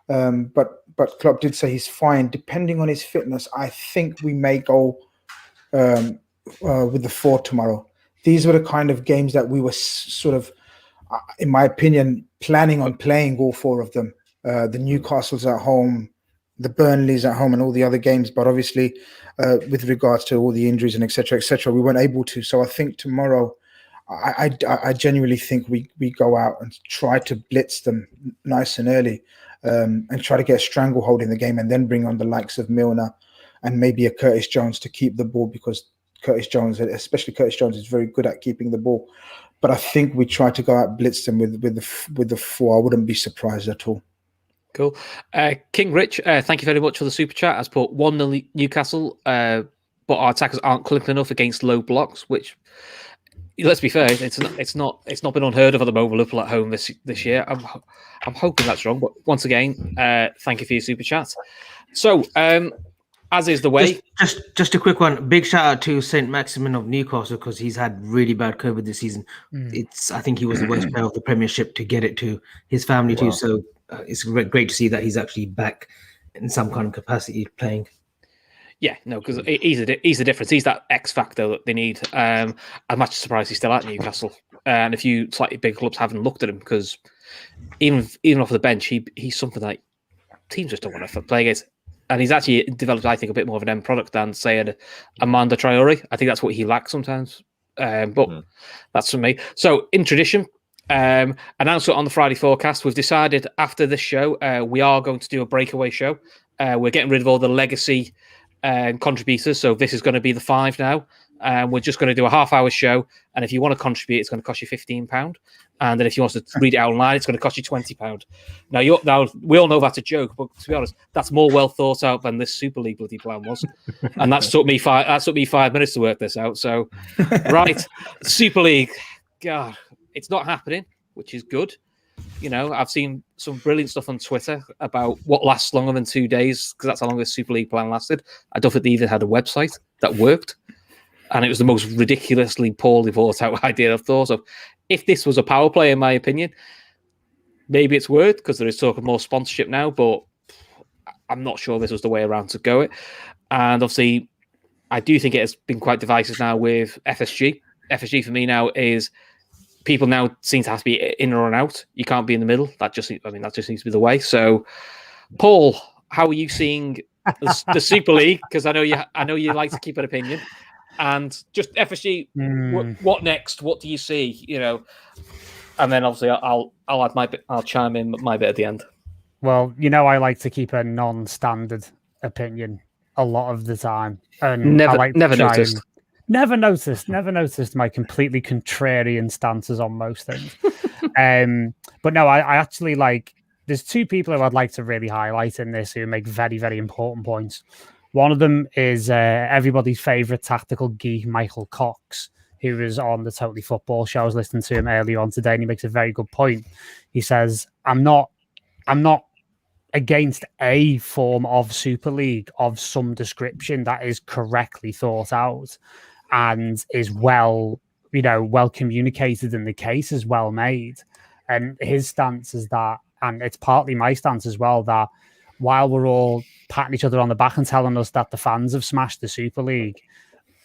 but Klopp did say he's fine. Depending on his fitness, I think we may go with the 4 tomorrow. These were the kind of games that we were sort of, in my opinion, planning on playing all 4 of them. The Newcastle's at home, the Burnley's at home, and all the other games. But obviously, with regards to all the injuries and etc., we weren't able to. So I think tomorrow, I genuinely think we go out and try to blitz them nice and early, and try to get a stranglehold in the game, and then bring on the likes of Milner and maybe a Curtis Jones to keep the ball, because especially Curtis Jones, is very good at keeping the ball. But I think we try to go out blitz them with the 4. I wouldn't be surprised at all. Cool. King Rich, thank you very much for the super chat. Has put 1-0 Newcastle, but our attackers aren't clinical enough against low blocks, which, let's be fair, it's not been unheard of at the moment. Liverpool at home this year. I'm hoping that's wrong, but once again, thank you for your super chat. So, as is the way. Just a quick one. Big shout out to Saint Maximin of Newcastle, because he's had really bad COVID this season. I think he was the worst player of the Premiership to get it to his family too. So it's great to see that he's actually back in some kind of capacity playing. Yeah, no, because he's the difference. He's that X factor that they need. I'm much surprised he's still at Newcastle, and a few slightly big clubs haven't looked at him, because even off the bench, he's something that teams just don't want to play against. And he's actually developed, I think, a bit more of an end product than, say, Amanda Traore. I think that's what he lacks sometimes. But that's for me. So, in tradition, announcement on the Friday forecast, we've decided after this show, we are going to do a breakaway show. We're getting rid of all the legacy contributors. So this is going to be the 5 now. We're just going to do a half-hour show. And if you want to contribute, it's going to cost you £15. And then if you want to read it out online, it's going to cost you £20. Now, we all know that's a joke, but to be honest, that's more well thought out than this Super League bloody plan was. And that took me 5 minutes to work this out. So, right, Super League, God, it's not happening, which is good. I've seen some brilliant stuff on Twitter about what lasts longer than 2 days, because that's how long the Super League plan lasted. I don't think they even had a website that worked. And it was the most ridiculously poorly thought out idea I've thought of. If this was a power play, in my opinion, maybe it's worked, because there is talk of more sponsorship now, but I'm not sure this was the way around to go it. And obviously, I do think it has been quite divisive now with FSG. FSG for me now is people now seem to have to be in or out. You can't be in the middle. That just needs to be the way. So, Paul, how are you seeing the Super League? Because I know you like to keep an opinion. And just FSG, what next? What do you see? And then obviously I'll add my bit. I'll chime in my bit at the end. Well, I like to keep a non-standard opinion a lot of the time, and never noticed my completely contrarian stances on most things. But no, I actually like. There's 2 people who I'd like to really highlight in this who make very, very important points. One of them is everybody's favourite tactical geek, Michael Cox, who was on the Totally Football show. I was listening to him earlier on today, and he makes a very good point. He says, I'm not against a form of Super League of some description that is correctly thought out and is well communicated, and the case is well made. And his stance is that, and it's partly my stance as well, that while we're all patting each other on the back and telling us that the fans have smashed the Super League,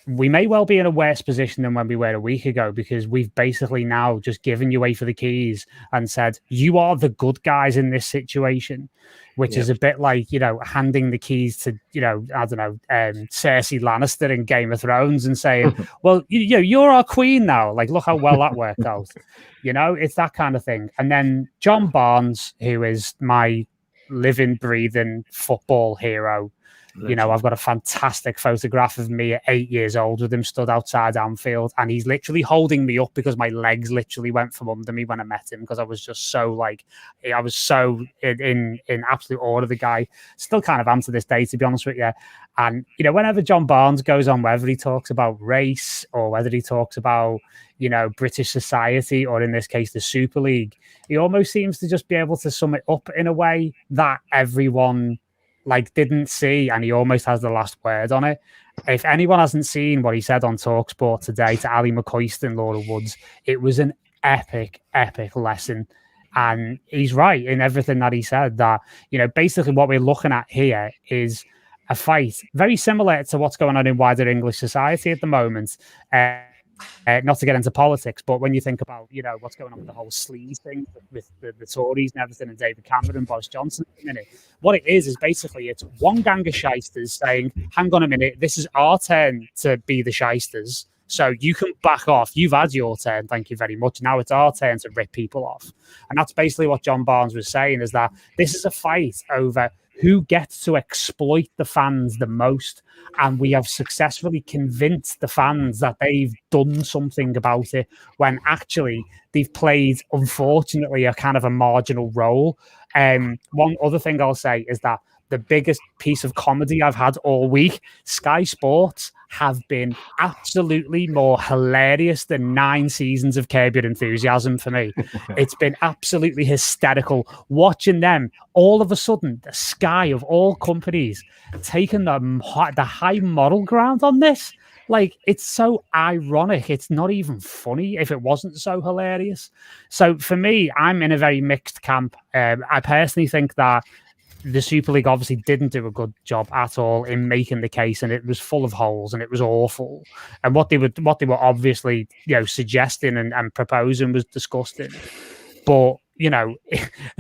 we may well be in a worse position than when we were a week ago, because we've basically now just given you away for the keys and said, you are the good guys in this situation, which is a bit like, handing the keys to, I don't know, Cersei Lannister in Game of Thrones and saying, well, you're our queen now. Like, look how well that worked out. It's that kind of thing. And then John Barnes, who is my living, breathing football hero. I've got a fantastic photograph of me at 8 years old with him stood outside Anfield, and he's literally holding me up because my legs literally went from under me when I met him, because I was just so I was so in absolute awe of the guy. Still kind of am to this day, to be honest with you. And, whenever John Barnes goes on, whether he talks about race or whether he talks about, British society, or in this case, the Super League, he almost seems to just be able to sum it up in a way that everyone didn't see, and he almost has the last word on it. If anyone hasn't seen what he said on TalkSport today to Ali McCoist and Laura Woods, it was an epic lesson. And he's right in everything that he said, that, basically what we're looking at here is a fight very similar to what's going on in wider English society at the moment. Not to get into politics, but when you think about, what's going on with the whole sleaze thing with the Tories and everything, and David Cameron and Boris Johnson at the minute, what it is basically it's one gang of shysters saying, hang on a minute, this is our turn to be the shysters, so you can back off. You've had your turn, thank you very much. Now it's our turn to rip people off. And that's basically what John Barnes was saying, is that this is a fight over who gets to exploit the fans the most. And we have successfully convinced the fans that they've done something about it, when actually they've played, unfortunately, a kind of a marginal role. One other thing I'll say is that the biggest piece of comedy I've had all week, Sky Sports have been absolutely more hilarious than 9 seasons of Curb Your Enthusiasm for me. It's been absolutely hysterical watching them all of a sudden, the Sky of all companies, taking the high moral ground on this. It's so ironic. It's not even funny if it wasn't so hilarious. So for me, I'm in a very mixed camp. I personally think that the Super League obviously didn't do a good job at all in making the case, and it was full of holes and it was awful. And what they were obviously, suggesting and proposing was disgusting. But,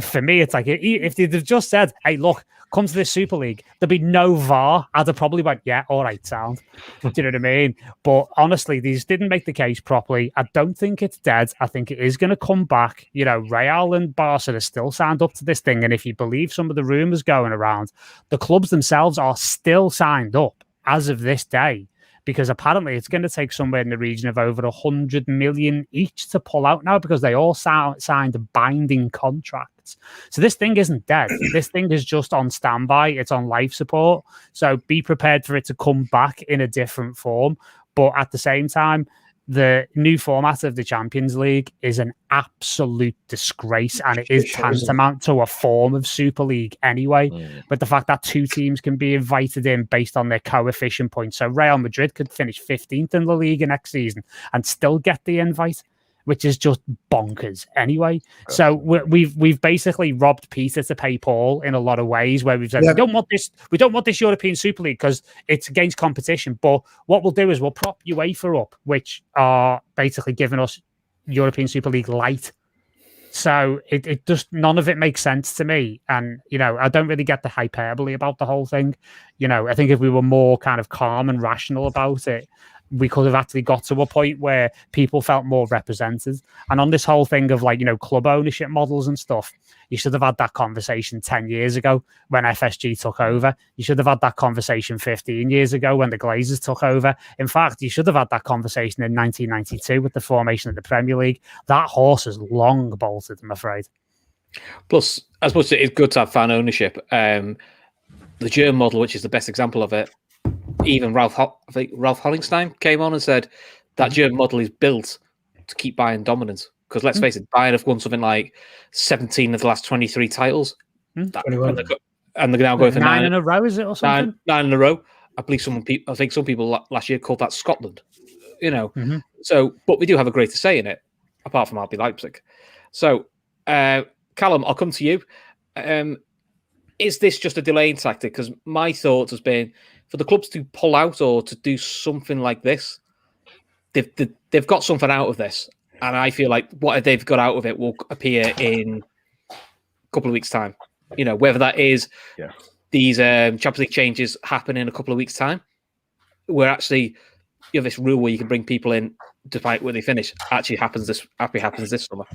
for me, it's like, if they'd have just said, hey, look, come to this Super League, there'd be no VAR. I'd have probably went, yeah, all right, sound. Do you know what I mean? But honestly, these didn't make the case properly. I don't think it's dead. I think it is going to come back. Real and Barca are still signed up to this thing. And if you believe some of the rumours going around, the clubs themselves are still signed up as of this day, because apparently it's going to take somewhere in the region of over 100 million each to pull out now, because they all signed binding contracts. So this thing isn't dead. This thing is just on standby. It's on life support. So be prepared for it to come back in a different form. But at the same time, the new format of the Champions League is an absolute disgrace, and it is tantamount to a form of Super League anyway. But the fact that 2 teams can be invited in based on their coefficient points, so Real Madrid could finish 15th in La Liga next season and still get the invite, which is just bonkers anyway. So we've basically robbed Peter to pay Paul in a lot of ways, where we've said, we don't want this European Super League because it's against competition. But what we'll do is we'll prop UEFA up, which are basically giving us European Super League light. So it just, none of it makes sense to me. And, I don't really get the hyperbole about the whole thing. I think if we were more kind of calm and rational about it, we could have actually got to a point where people felt more represented. And on this whole thing of club ownership models and stuff, you should have had that conversation 10 years ago when FSG took over. You should have had that conversation 15 years ago when the Glazers took over. In fact, you should have had that conversation in 1992 with the formation of the Premier League. That horse has long bolted, I'm afraid. Plus, I suppose it's good to have fan ownership. The German model, which is the best example of it, even Ralph Hollenstein came on and said that German model is built to keep Bayern dominant. Because let's face it, Bayern have won something like 17 of the last 23 titles. And they're now going for 9 in a row, is it, or something? 9 in a row. I think some people last year called that Scotland. So, but we do have a greater say in it, apart from RB Leipzig. So, Callum, I'll come to you. Is this just a delaying tactic? Because my thoughts has been for the clubs to pull out or to do something like this, they've got something out of this. And I feel like what they've got out of it will appear in a couple of weeks' time. Whether that is these Champions League changes happen in a couple of weeks' time, where actually you have this rule where you can bring people in despite where they finish. Actually happens this summer.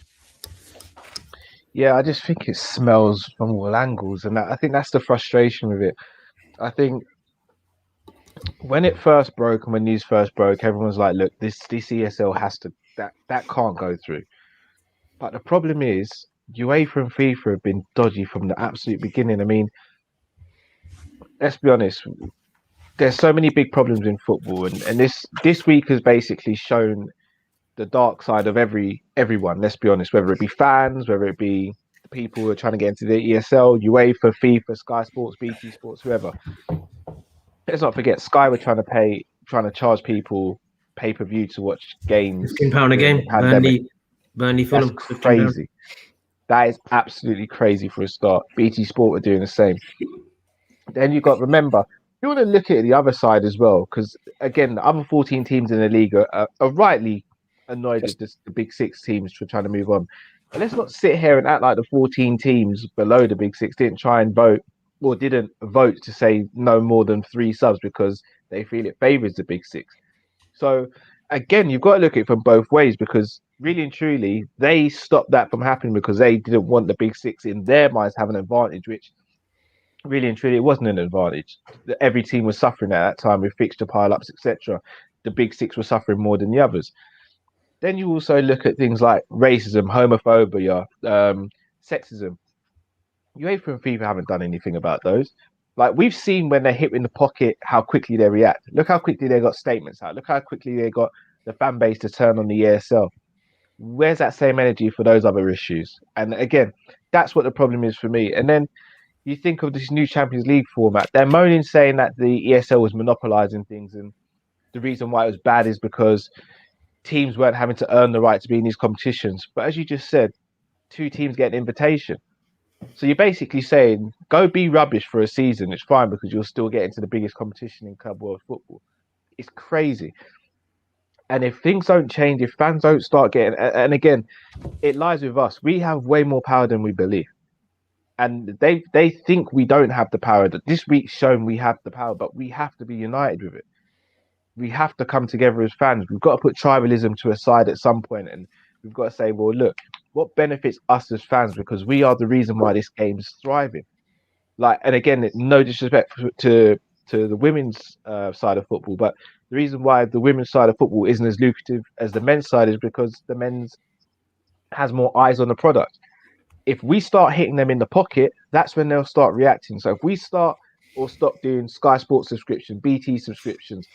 Yeah, I just think it smells from all angles, and I think that's the frustration with it. I think when it first broke and when news first broke, everyone was like, "Look, this ESL has to that can't go through." But the problem is, UEFA and FIFA have been dodgy from the absolute beginning. I mean, let's be honest. There's so many big problems in football, and this week has basically shown the dark side of everyone. Let's be honest, whether it be fans, whether it be the people who are trying to get into the ESL, UEFA, FIFA, Sky Sports, BT Sports, whoever. Let's not forget, Sky were trying to charge people pay-per-view to watch games. £15 a game. Burnley Fulham. That's crazy. That is absolutely crazy for a start. BT Sport were doing the same. Then you got to remember, you want to look at the other side as well, because again, the other 14 teams in the league are rightly annoyed with the big six teams for trying to move on. But let's not sit here and act like the 14 teams below the big six didn't try and vote or didn't vote to say no more than 3 subs because they feel it favours the big six. So again, you've got to look at it from both ways, because really and truly, they stopped that from happening because they didn't want the big six in their minds have an advantage, which really and truly, it wasn't an advantage. Every team was suffering at that time with fixture pile-ups, etc. The big six were suffering more than the others. Then you also look at things like racism, homophobia, sexism. UEFA and FIFA haven't done anything about those. Like, we've seen when they're hit in the pocket, how quickly they react. Look how quickly they got statements out. Look how quickly they got the fan base to turn on the ESL. Where's that same energy for those other issues? And again, that's what the problem is for me. And then you think of this new Champions League format. They're moaning, saying that the ESL was monopolizing things, and the reason why it was bad is because teams weren't having to earn the right to be in these competitions. But as you just said, 2 teams get an invitation. So you're basically saying, go be rubbish for a season. It's fine because you'll still get into the biggest competition in club world football. It's crazy. And if things don't change, if fans don't start getting... And again, it lies with us. We have way more power than we believe. And they think we don't have the power. That this week's shown we have the power, but we have to be united with it. We have to come together as fans. We've got to put tribalism to a side at some point, and we've got to say, well, look, what benefits us as fans? Because we are the reason why this game is thriving. Like, and again, no disrespect to the women's side of football, but the reason why the women's side of football isn't as lucrative as the men's side is because the men's has more eyes on the product. If we start hitting them in the pocket, that's when they'll start reacting. So if we start or stop doing Sky Sports subscriptions, BT subscriptions,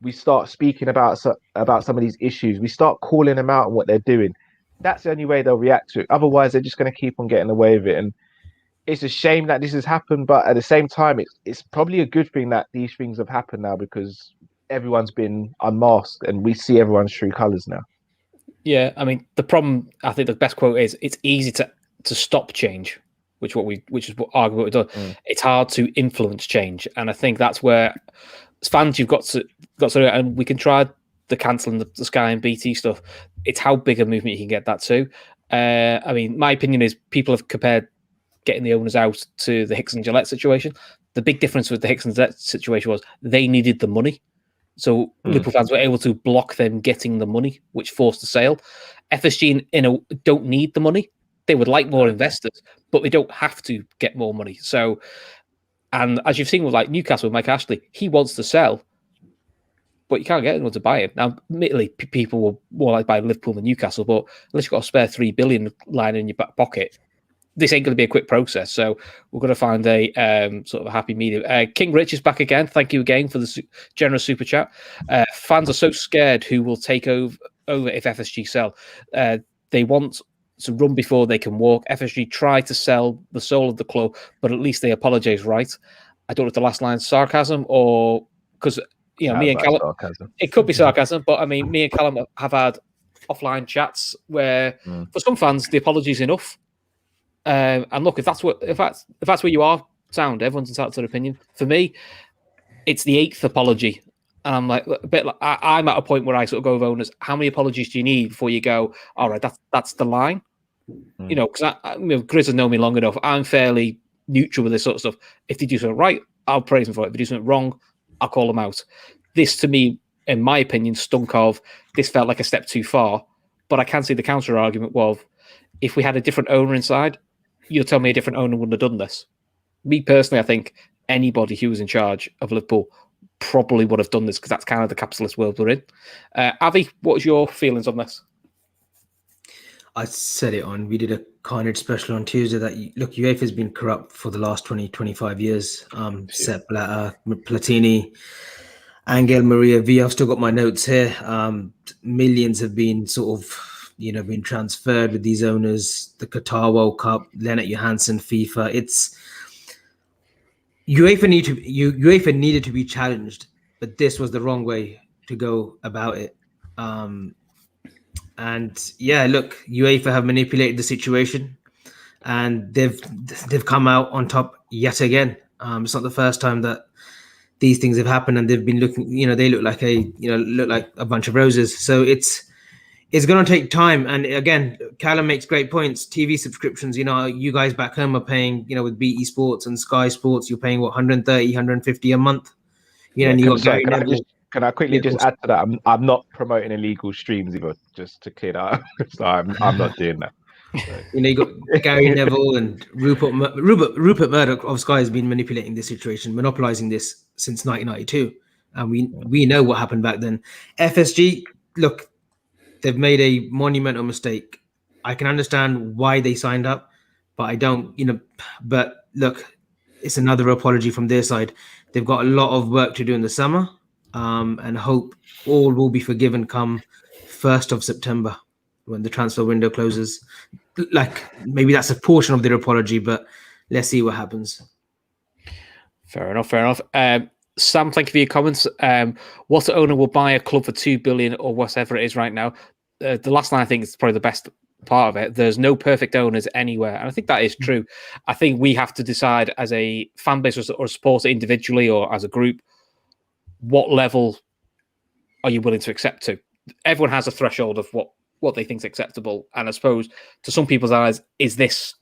we start speaking about some of these issues, we start calling them out on what they're doing, that's the only way they'll react to it. Otherwise, they're just going to keep on getting away with it. And it's a shame that this has happened, but at the same time, it's probably a good thing that these things have happened now, because everyone's been unmasked and we see everyone's true colours now. Yeah, I mean, the problem, I think the best quote is, it's easy to stop change, which is what argument we've done. It's hard to influence change. And I think that's where, as fans, you've got to, and we can try the cancelling the Sky and BT stuff. It's how big a movement you can get that to. I mean, my opinion is people have compared getting the owners out to the Hicks and Gillette situation. The big difference with the Hicks and Gillette situation was they needed the money. So Liverpool fans were able to block them getting the money, which forced the sale. FSG don't need the money. They would like more investors, but they don't have to get more money. So, and as you've seen with like Newcastle with Mike Ashley, he wants to sell, but you can't get anyone to buy him. Now, admittedly, people will more like buy Liverpool than Newcastle, but unless you've got a spare $3 billion lying in your back pocket, this ain't going to be a quick process. So we're going to find a sort of a happy medium. King Rich is back again. Thank you again for the generous super chat. Fans are so scared who will take over if FSG sell. They want to run before they can walk. FSG tried to sell the soul of the club, but at least they apologise, right? I don't know if the last line's sarcasm or because me and Callum. Sarcasm. It could be sarcasm, but I mean, me and Callum have had offline chats where, for some fans, the apology is enough. And look, if that's where you are, sound. Everyone's entitled to their opinion. For me, it's the 8th apology. And I'm like, a bit like, I'm at a point where I sort of go with owners, how many apologies do you need before you go, all right, that's the line? You know, because Grizz has known me long enough. I'm fairly neutral with this sort of stuff. If they do something right, I'll praise them for it. If they do something wrong, I'll call them out. This, to me, in my opinion, stunk of, this felt like a step too far. But I can see the counter argument, well, if we had a different owner inside, you'll tell me a different owner wouldn't have done this. Me personally, I think anybody who was in charge of Liverpool probably would have done this because that's kind of the capitalist world we're in. Avi, what was your feelings on this? I said it we did a Carnage special on Tuesday that, look, UEFA has been corrupt for the last 20, 25 years. Sepp Blatter, Platini, Angel Maria V. I've still got my notes here. Millions have been sort of, been transferred with these owners. The Qatar World Cup, Lennart Johansson, FIFA. UEFA needed to be challenged, but this was the wrong way to go about it. And yeah, look, UEFA have manipulated the situation, and they've come out on top yet again. It's not the first time that these things have happened, and they've been looking. They look like a bunch of roses. So it's going to take time. And again, Callum makes great points. TV subscriptions. You guys back home are paying. with BT Sports and Sky Sports, you're paying what, 130, 150 a month. And you got Gary Neville. Can I quickly just add to that? I'm not promoting illegal streams either, just to clear that up. So I'm not doing that. So. You got Gary Neville and Rupert Murdoch of Sky has been manipulating this situation, monopolizing this since 1992, and we know what happened back then. FSG, look, they've made a monumental mistake. I can understand why they signed up, but I don't. But look, it's another apology from their side. They've got a lot of work to do in the summer. And hope all will be forgiven come 1st of September when the transfer window closes. Like, maybe that's a portion of their apology, but let's see what happens. Fair enough. Sam, thank you for your comments. What owner will buy a club for $2 billion or whatever it is right now? The last line, I think, is probably the best part of it. There's no perfect owners anywhere, and I think that is true. I think we have to decide as a fan base or a supporter individually or as a group, what level are you willing to accept to? Everyone has a threshold of what they think is acceptable, and I suppose to some people's eyes, is this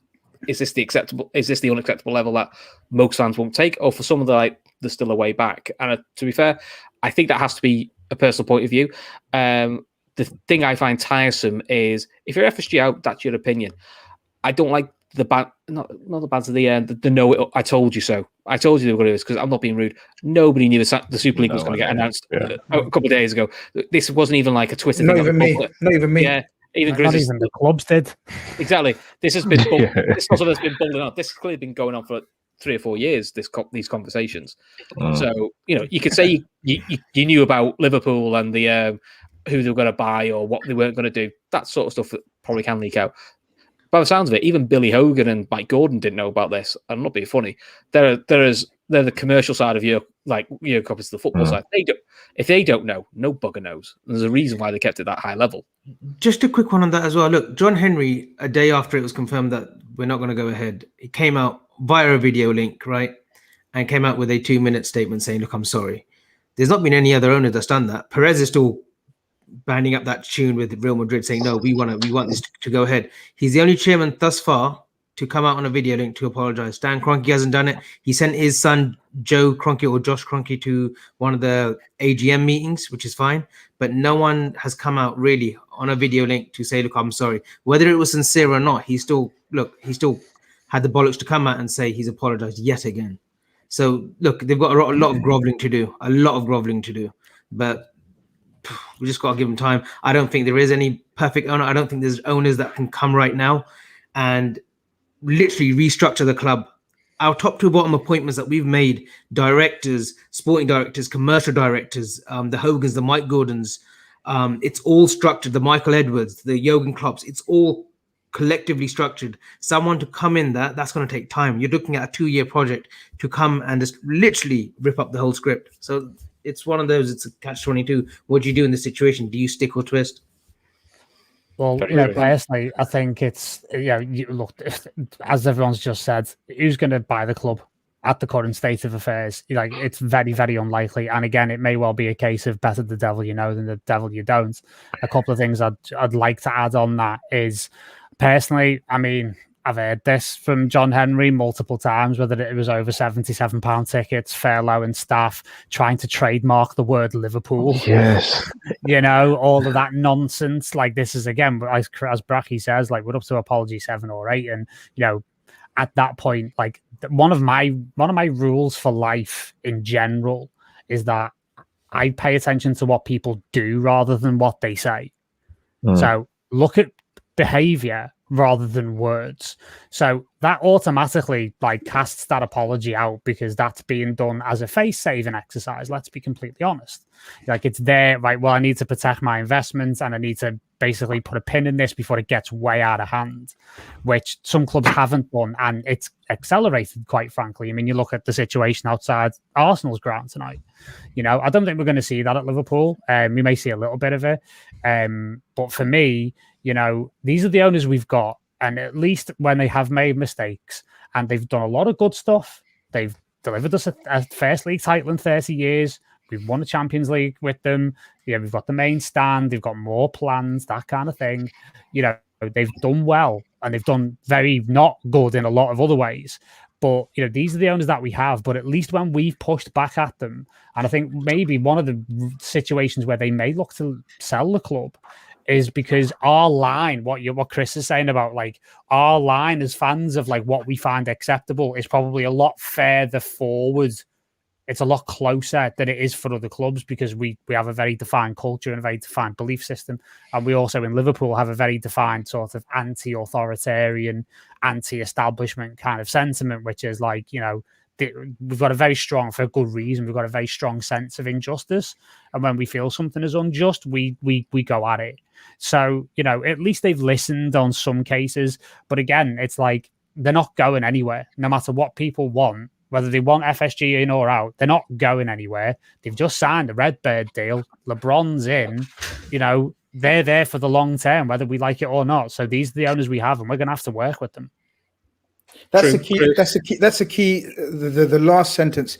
the unacceptable level that most fans won't take, or for some of there's still a way back? And to be fair, I think that has to be a personal point of view. The thing I find tiresome is if you're FSG out, that's your opinion. I don't like the not the bands of the no. I told you so. I told you they were going to do this because I'm not being rude. Nobody knew the Super League was going to get announced a couple of days ago. This wasn't even like a Twitter thing. Not even me. Yeah, not even the clubs did. Exactly. This has been this also has been building up. This has clearly been going on for 3 or 4 years. These conversations. So you could say you knew about Liverpool and the who they were going to buy or what they weren't going to do. That sort of stuff that probably can leak out. By the sounds of it, even Billy Hogan and Mike Gordon didn't know about this. I'm not being funny. They're the commercial side of your copies the football side. If they don't know, no bugger knows. There's a reason why they kept it that high level. Just a quick one on that as well. Look, John Henry, a day after it was confirmed that we're not going to go ahead, he came out via a video link, right, and came out with a 2-minute statement saying, "Look, I'm sorry." There's not been any other owner that's done that. Perez is still banding up that tune with Real Madrid saying, no, we want this to go ahead. He's the only chairman thus far to come out on a video link to apologize. Stan Kroenke hasn't done it. He sent his son Joe Kroenke or Josh Kroenke to one of the AGM meetings, which is fine, but no one has come out really on a video link to say, look, I'm sorry. Whether it was sincere or not, he still had the bollocks to come out and say he's apologized yet again. So look, they've got a lot of groveling to do, but we just got to give them time. I don't think there is any perfect owner. I don't think there's owners that can come right now and literally restructure the club. Our top to bottom appointments that we've made, directors, sporting directors, commercial directors, the Hogans, the Mike Gordons, it's all structured. The Michael Edwards, the Jurgen Klopps, it's all collectively structured. Someone to come in that's going to take time. You're looking at a 2-year project to come and just literally rip up the whole script. So it's one of those, it's a catch-22. What do you do in this situation? Do you stick or twist? Well, personally, I think it's, look, as everyone's just said, who's going to buy the club? at the current state of affairs, like it's very, very unlikely. And again, it may well be a case of better the devil you know than the devil you don't. A couple of things I'd like to add on that is, personally, I mean, I've heard this from John Henry multiple times, whether it was over £77 tickets, furlough and staff trying to trademark the word Liverpool. Yes. You know, all of that nonsense. Like, this is, again, as Bracky says, like, we're up to apology 7 or 8. And, you know, at that point, like, one of my rules for life in general is that I pay attention to what people do rather than what they say. So look at behavior rather than words. So that automatically like casts that apology out, because that's being done as a face saving exercise. Let's be completely honest. Like, it's there, right? Well, I need to protect my investments and I need to basically put a pin in this before it gets way out of hand, which some clubs haven't done, and it's accelerated, quite frankly. I mean, you look at the situation outside Arsenal's ground tonight. You know, I don't think we're going to see that at Liverpool. We may see a little bit of it, but for me, you know, these are the owners we've got, and at least when they have made mistakes and they've done a lot of good stuff, they've delivered us a first league title in 30 years. We've won the Champions League with them. Yeah, we've got the main stand. They've got more plans, that kind of thing. You know, they've done well, and they've done very not good in a lot of other ways. But, you know, these are the owners that we have. But at least when we've pushed back at them, and I think maybe one of the situations where they may look to sell the club is because our line, what Chris is saying about, like, our line as fans of like what we find acceptable is probably a lot further forward. It's a lot closer than it is for other clubs, because we have a very defined culture and a very defined belief system. And we also in Liverpool have a very defined sort of anti-authoritarian, anti-establishment kind of sentiment, which is like, you know, we've got a very strong, for a good reason, we've got a very strong sense of injustice. And when we feel something is unjust, we go at it. So, you know, at least they've listened on some cases. But again, it's like, they're not going anywhere, no matter what people want. Whether they want FSG in or out, they're not going anywhere. They've just signed a Redbird deal. LeBron's in. You know, they're there for the long term, whether we like it or not. So these are the owners we have, and we're going to have to work with them. That's the key. That's the key. The last sentence,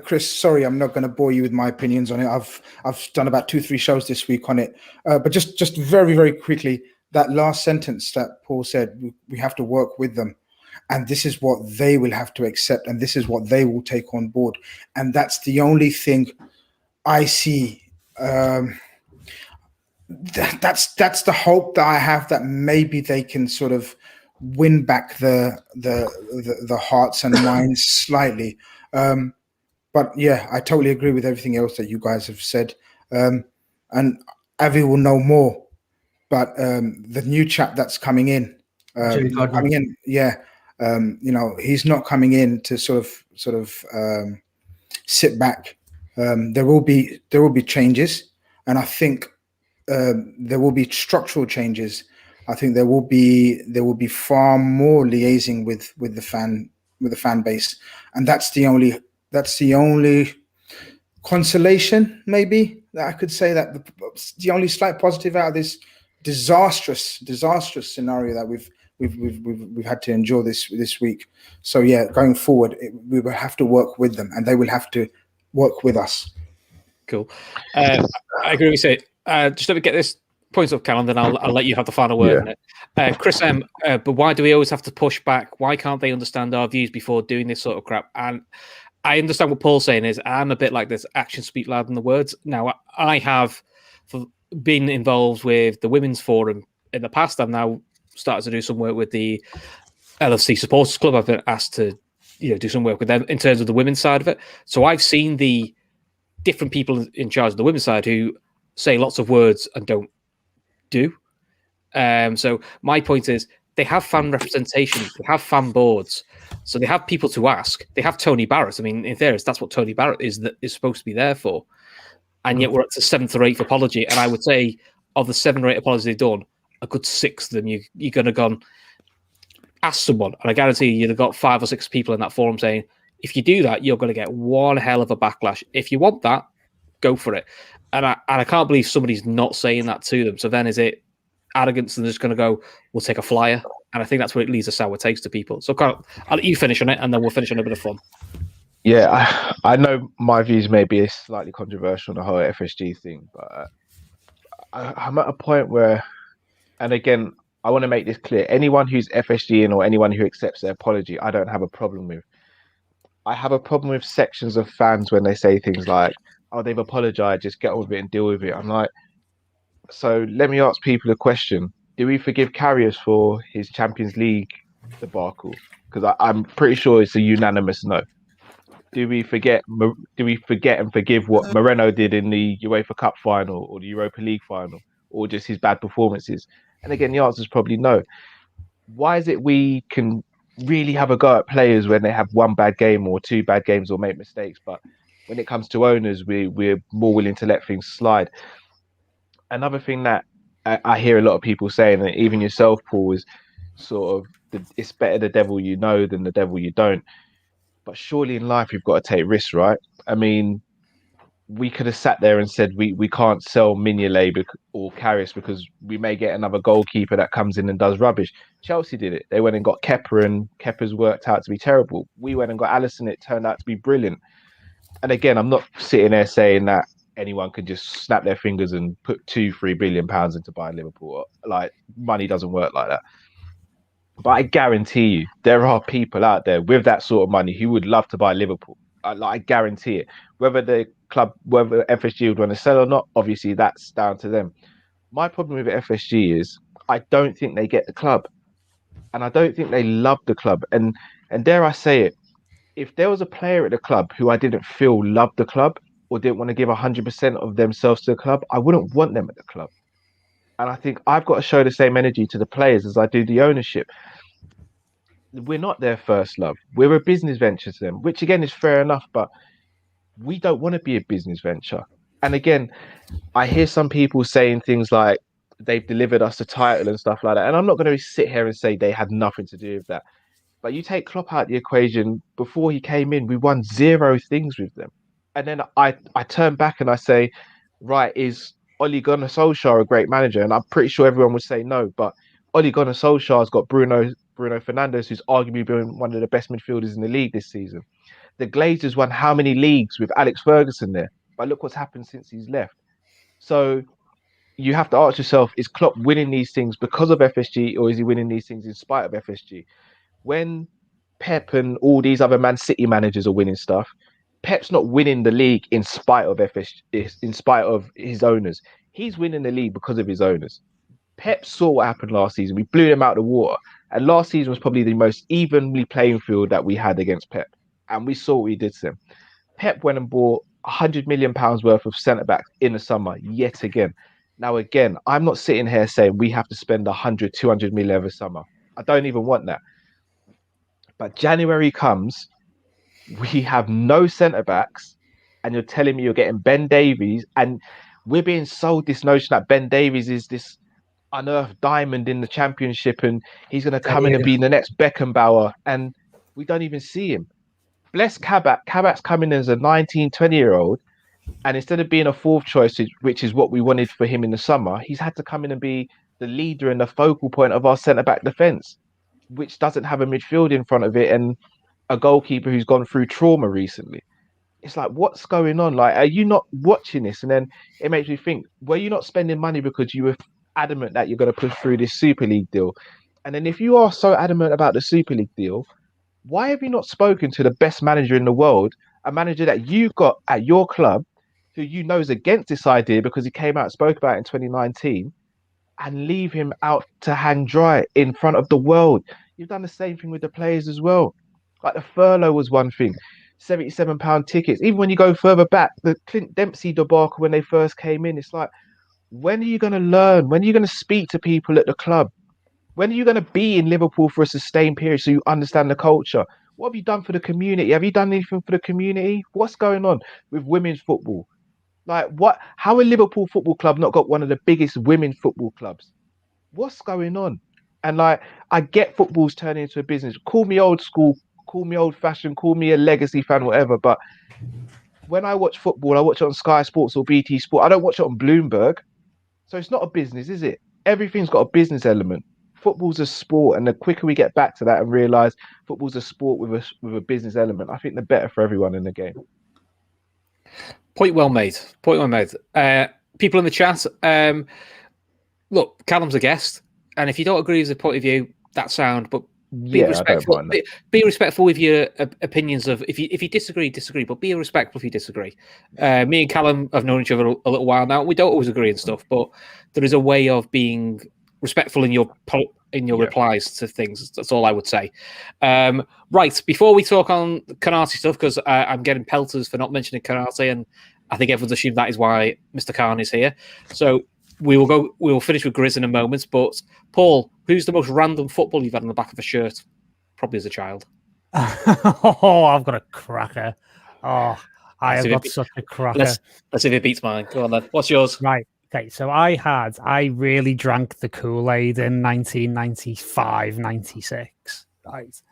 Chris. Sorry, I'm not going to bore you with my opinions on it. I've done about 2-3 shows this week on it. But just very, very quickly, that last sentence that Paul said, we have to work with them. And this is what they will have to accept, and this is what they will take on board. And that's the only thing I see. That's the hope that I have, that maybe they can sort of win back the hearts and minds slightly. But yeah, I totally agree with everything else that you guys have said. And Avi will know more. But the new chap that's coming in, you know, he's not coming in to sort of sit back. There will be changes, and I think there will be structural changes. I think there will be far more liaising with the fan base, and that's the only consolation maybe that I could say, that the only slight positive out of this disastrous scenario that we've had to endure this week. So yeah, going forward, we will have to work with them, and they will have to work with us. Cool. I agree with you. Just let me get this point up, Callum, then I'll let you have the final word on it. Chris M, but why do we always have to push back? Why can't they understand our views before doing this sort of crap? And I understand what Paul's saying is, I'm a bit like this, actions speak louder than the words. Now, I have been involved with the Women's Forum in the past. I'm now started to do some work with the LFC Supporters Club. I've been asked to, do some work with them in terms of the women's side of it. So I've seen the different people in charge of the women's side who say lots of words and don't do. So my point is, they have fan representation, they have fan boards, so they have people to ask. They have Tony Barrett. I mean, in theory, that's what Tony Barrett is supposed to be there for. And yet we're at the 7th or 8th apology. And I would say of the 7 or 8 apologies they've done, a good 6 of them, you're going to go and ask someone. And I guarantee you'd have got 5 or 6 people in that forum saying, if you do that, you're going to get one hell of a backlash. If you want that, go for it. And I can't believe somebody's not saying that to them. So then is it arrogance and they're just going to go, we'll take a flyer? And I think that's where it leaves a sour taste to people. So Carl, I'll let you finish on it, and then we'll finish on a bit of fun. Yeah, I know my views may be slightly controversial on the whole FSG thing, but I'm at a point where, and again, I want to make this clear: anyone who's FSG in or anyone who accepts their apology, I don't have a problem with. I have a problem with sections of fans when they say things like, "Oh, they've apologized, just get on with it and deal with it." I'm like, so let me ask people a question: do we forgive Karius for his Champions League debacle? Because I'm pretty sure it's a unanimous no. Do we forget? Do we forget and forgive what Moreno did in the UEFA Cup final or the Europa League final, or just his bad performances? And again, the answer is probably no. Why is it we can really have a go at players when they have one bad game or two bad games or make mistakes, but when it comes to owners, we're more willing to let things slide? Another thing that I hear a lot of people saying, and even yourself, Paul, is sort of it's better the devil you know than the devil you don't. But surely in life, you've got to take risks, right? I mean, we could have sat there and said we can't sell Mignolet or Karius because we may get another goalkeeper that comes in and does rubbish. Chelsea did it. They went and got Kepa, and Kepa's worked out to be terrible. We went and got Alisson. It turned out to be brilliant. And again, I'm not sitting there saying that anyone could just snap their fingers and put £2-3 billion into buying Liverpool. Like, money doesn't work like that. But I guarantee you, there are people out there with that sort of money who would love to buy Liverpool. I guarantee it. Whether the club, whether FSG would want to sell or not, obviously that's down to them. My problem with FSG is I don't think they get the club, and I don't think they love the club. And dare I say it, if there was a player at the club who I didn't feel loved the club or didn't want to give 100% of themselves to the club, I wouldn't want them at the club. And I think I've got to show the same energy to the players as I do the ownership. We're not their first love. We're a business venture to them, which again is fair enough, but we don't want to be a business venture. And again, I hear some people saying things like they've delivered us a title and stuff like that. And I'm not going to sit here and say they had nothing to do with that. But you take Klopp out of the equation, before he came in, we won 0 things with them. And then I turn back and I say, right, is Ole Gunnar Solskjaer a great manager? And I'm pretty sure everyone would say no, but Ole Gunnar Solskjaer's got Bruno Fernandes, who's arguably been one of the best midfielders in the league this season. The Glazers won how many leagues with Alex Ferguson there? But look what's happened since he's left. So you have to ask yourself, is Klopp winning these things because of FSG, or is he winning these things in spite of FSG? When Pep and all these other Man City managers are winning stuff, Pep's not winning the league in spite of FSG, in spite of his owners. He's winning the league because of his owners. Pep saw what happened last season. We blew them out of the water. And last season was probably the most evenly playing field that we had against Pep. And we saw what he did to them. Pep went and bought £100 million worth of centre-backs in the summer, yet again. Now, again, I'm not sitting here saying we have to spend 100, 200 million every summer. I don't even want that. But January comes, we have no centre-backs, and you're telling me you're getting Ben Davies, and we're being sold this notion that Ben Davies is this unearthed diamond in the Championship and he's going to come in and be the next Beckenbauer, and we don't even see him. Bless Kabak. Kabak's coming as a 19, 20-year-old, and instead of being a fourth choice, which is what we wanted for him in the summer, he's had to come in and be the leader and the focal point of our centre-back defence, which doesn't have a midfield in front of it and a goalkeeper who's gone through trauma recently. It's like, what's going on? Like, are you not watching this? And then it makes me think, were you not spending money because you were adamant that you're going to push through this Super League deal? And then if you are so adamant about the Super League deal, why have you not spoken to the best manager in the world, a manager that you've got at your club who you know is against this idea because he came out and spoke about it in 2019, and leave him out to hang dry in front of the world? You've done the same thing with the players as well. Like, the furlough was one thing, £77 tickets. Even when you go further back, the Clint Dempsey debacle when they first came in, it's like, when are you going to learn? When are you going to speak to people at the club? When are you going to be in Liverpool for a sustained period so you understand the culture? What have you done for the community? Have you done anything for the community? What's going on with women's football? Like, what? How a Liverpool Football Club not got one of the biggest women's football clubs? What's going on? And like, I get football's turning into a business. Call me old school, call me old fashioned, call me a legacy fan, whatever. But when I watch football, I watch it on Sky Sports or BT Sport. I don't watch it on Bloomberg. So it's not a business, is it? Everything's got a business element. football's a sport, and the quicker we get back to that and realize football's a sport with a business element, I think the better for everyone in the game. Point well made. People in the chat, look, Callum's a guest, and if you don't agree with his point of view, that's sound, but be respectful. Be respectful with your opinions. Of if you disagree, but be respectful if you disagree. Me and Callum have known each other a little while now. We don't always agree and stuff, but there is a way of being respectful in your replies to things. That's all I would say. Right, before we talk on Konate stuff, because I'm getting pelters for not mentioning Konate, and I think everyone's assumed that is why Mr. Khan is here. So we will finish with Grizz in a moment. But Paul, who's the most random football you've had on the back of a shirt? Probably as a child. Oh, I've got a cracker. Oh, I have got such a cracker. Let's see if it beats mine. Go on then. What's yours? Right. Okay, so I really drank the Kool-Aid in 1995, 96, right?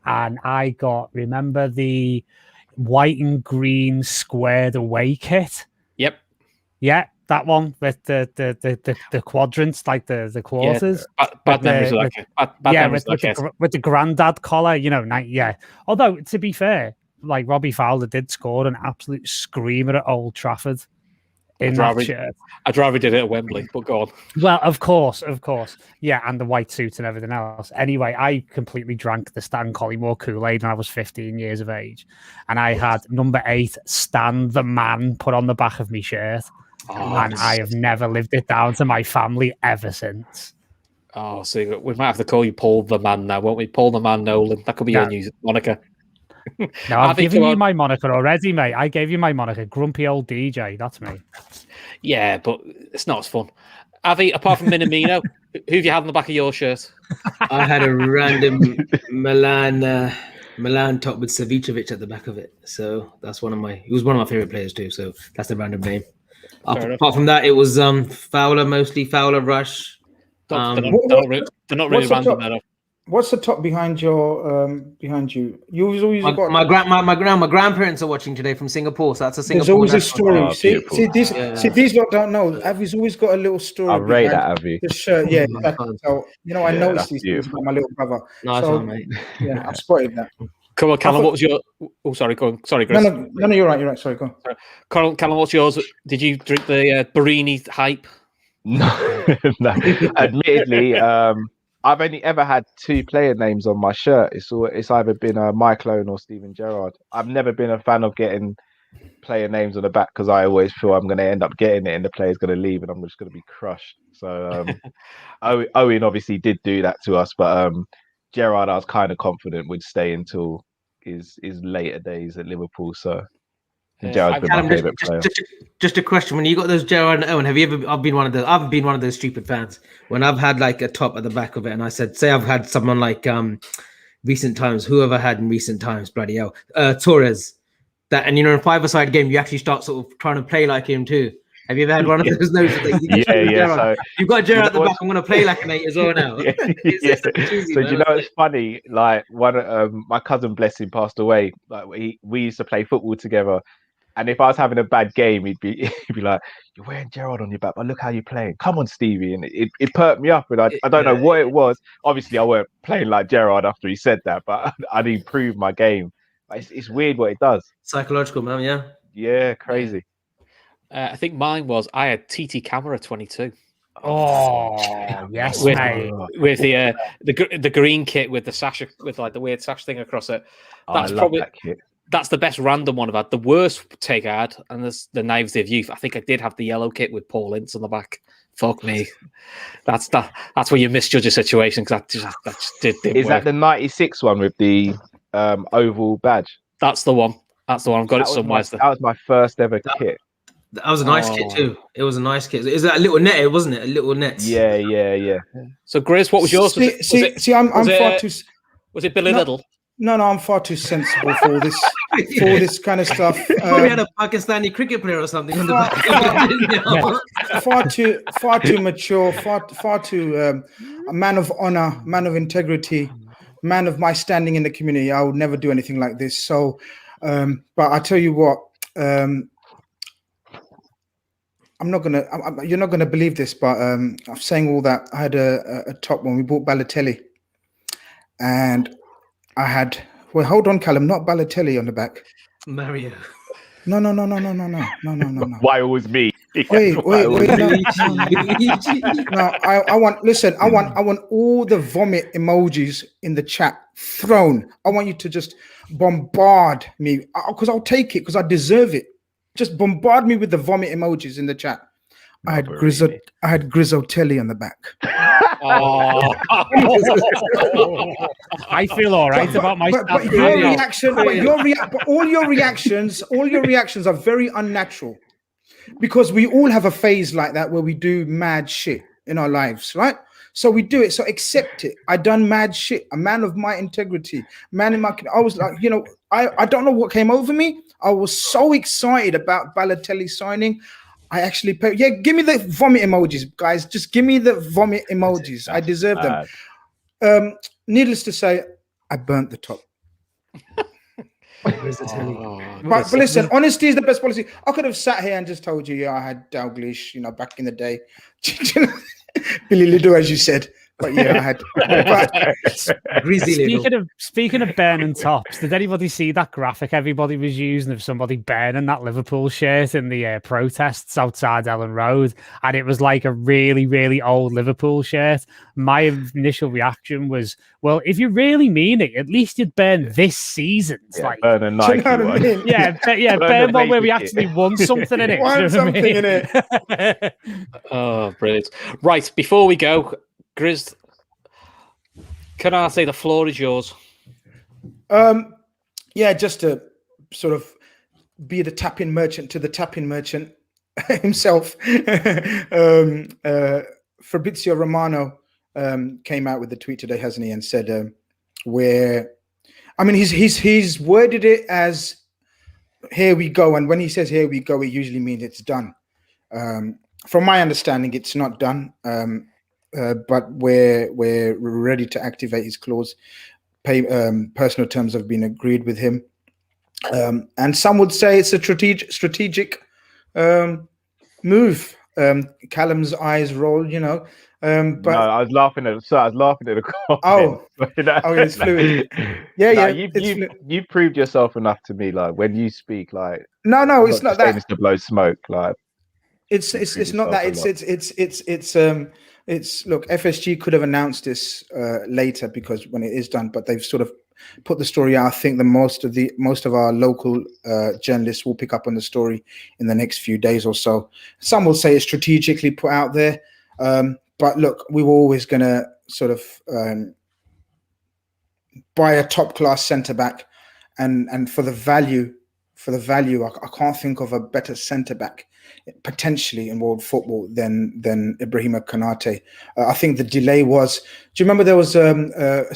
And I remember the white and green squared away kit? Yep. Yeah, that one with the quadrants, like the quarters. Yeah, bad memories of that. With the granddad collar, yeah. Although, to be fair, like Robbie Fowler did score an absolute screamer at Old Trafford. I'd rather did it at Wembley, but go on. Well, of course. Yeah, and the white suit and everything else. Anyway, I completely drank the Stan Collymore Kool-Aid when I was 15 years of age. And I had number 8, Stan the Man, put on the back of my shirt. And I have never lived it down to my family ever since. Oh, so we might have to call you Paul the Man now, won't we? Paul the Man Nolan. That could be your new moniker. No, I've given you my moniker already, mate. I gave you my moniker, Grumpy Old DJ. That's me. Yeah, but it's not as fun. Avi, apart from Minamino, who have you had on the back of your shirt? I had a random Milan top with Savicevic at the back of it. So that's he was one of my favorite players too. So that's the random name. Apart from that, it was Fowler, mostly Fowler, Rush. They're not really random at all. What's the top behind you? You always got my grandparents are watching today from Singapore, so that's a Singapore. There's always a story. See, these lot don't know. Avi's always got a little story. I rate that, Avi. The shirt, yeah. So I noticed these things about my little brother. Nice one, mate. Yeah, I spotted that. Come on, Callum. What was your? Oh, sorry. Go on. Sorry, Chris. No, you're right. Sorry, go on. Callum, what's yours? Did you drink the Barini hype? No. Admittedly, I've only ever had 2 player names on my shirt. It's either been Mike Lone or Steven Gerrard. I've never been a fan of getting player names on the back because I always feel I'm going to end up getting it and the player's going to leave and I'm just going to be crushed. So Owen obviously did do that to us, but Gerrard I was kind of confident would stay until his later days at Liverpool. So Gerrard's been my favourite player. Just a question: when you got those Gerrard and Owen, have you ever? I've been one of those stupid fans when I've had like a top at the back of it, and I said, say I've had someone like recent times, whoever had in recent times, bloody hell, Torres. That and in a 5-a-side game, you actually start sort of trying to play like him too. Have you ever had one of those notes? Yeah. So, you've got Gerrard at the back. I'm going to play like an 8 as well now. Yeah. So it's funny. Like one, my cousin, bless him, passed away. Like we used to play football together. And if I was having a bad game, he'd be like, "You're wearing Gerrard on your back, but look how you're playing. Come on, Stevie." And it perked me up. And I don't know what it was. Obviously, I weren't playing like Gerrard after he said that, but I'd improved my game. It's weird what it does. Psychological, man. Yeah. Yeah, crazy. I think mine was I had TT Camera 22. Oh yes, mate. With the green kit with the sash with like the weird sash thing across it. That's probably that kit. That's the best random one I've had. The worst take I had, and there's the Knives of Youth. I think I did have the yellow kit with Paul Ince on the back. Fuck me. That's where you misjudge a situation because that just didn't Is work. That the 96 one with the oval badge? That's the one. I've got it somewhere. That was my first ever kit. That was a nice kit too. It was a nice kit. Is that a little net? Wasn't it? A little net. Yeah. So, Grizz, what was yours? Was it Billy Little? No, I'm far too sensible for all this kind of stuff. Probably had a Pakistani cricket player or something on the back. Far too mature, far too a man of honor, man of integrity, man of my standing in the community. I would never do anything like this. So, but I tell you what, You're not gonna believe this, but I'm saying all that. I had a top when we bought Balotelli, and I had. Well, hold on, Callum. Not Balotelli on the back. Mario. No. Why always me? Wait. Why always No. Luigi. No, I want. Listen, I want all the vomit emojis in the chat thrown. I want you to just bombard me because I'll take it because I deserve it. Just bombard me with the vomit emojis in the chat. I had Grizzotelli on the back. Oh. I feel all right about my But stuff. your reaction, but all your reactions are very unnatural because we all have a phase like that where we do mad shit in our lives, right? So we do it. So accept it. I done mad shit. A man of my integrity, man in my. I was like, I don't know what came over me. I was so excited about Balotelli signing. I actually paid. Yeah, give me the vomit emojis, guys. Just give me the vomit emojis. I deserve them. Needless to say, I burnt the top. But listen, honesty is the best policy. I could have sat here and just told you, I had Dalglish, back in the day. Billy Liddell, as you said. But yeah, I had. Speaking of burning tops, did anybody see that graphic everybody was using of somebody burning that Liverpool shirt in the protests outside Ellen Road? And it was like a really, really old Liverpool shirt. My initial reaction was, well, if you really mean it, at least you'd burn this season's. Burn a Nike one. Burn one where we actually won something in it. Won something in it. Oh, brilliant. Right, before we go, Grizz, can I say the floor is yours? Just to sort of be the tapping merchant to the tapping merchant himself. Fabrizio Romano came out with the tweet today, hasn't he, and said he's worded it as "here we go," and when he says "here we go," it usually means it's done. From my understanding, it's not done. But we're ready to activate his clause. Personal terms have been agreed with him, and some would say it's a strategic move. Callum's eyes roll, but no, I was laughing at the comment. Oh, it's fluid. Yeah. You proved yourself enough to me. Like when you speak, like no, it's not that. It's to blow smoke. Like it's not that. It's look, FSG could have announced this later because when it is done, but they've sort of put the story out. I think most of our local journalists will pick up on the story in the next few days or so. Some will say it's strategically put out there, but look, we were always going to sort of buy a top class centre back, and for the value, I can't think of a better centre back potentially in world football than Ibrahima Konate. I think the delay was. Do you remember there was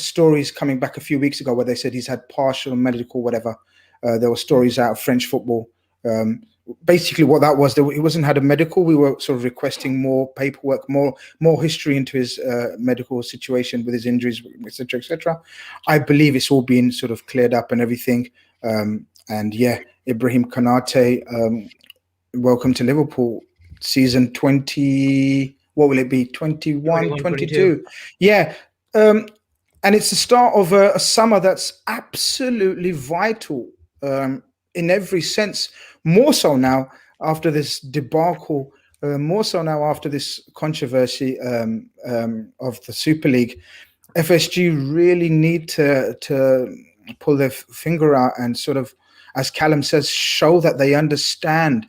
stories coming back a few weeks ago where they said he's had partial medical whatever. There were stories out of French football. Basically, what that was, he wasn't had a medical. We were sort of requesting more paperwork, more history into his medical situation with his injuries, etc., etc. I believe it's all been sort of cleared up and everything. And yeah, Ibrahim Konate. Welcome to Liverpool, season 20. What will it be? 21, 22. Yeah. And it's the start of a summer that's absolutely vital in every sense. More so now after this debacle, more so now after this controversy of the Super League. FSG really need to pull their finger out and sort of, as Callum says, show that they understand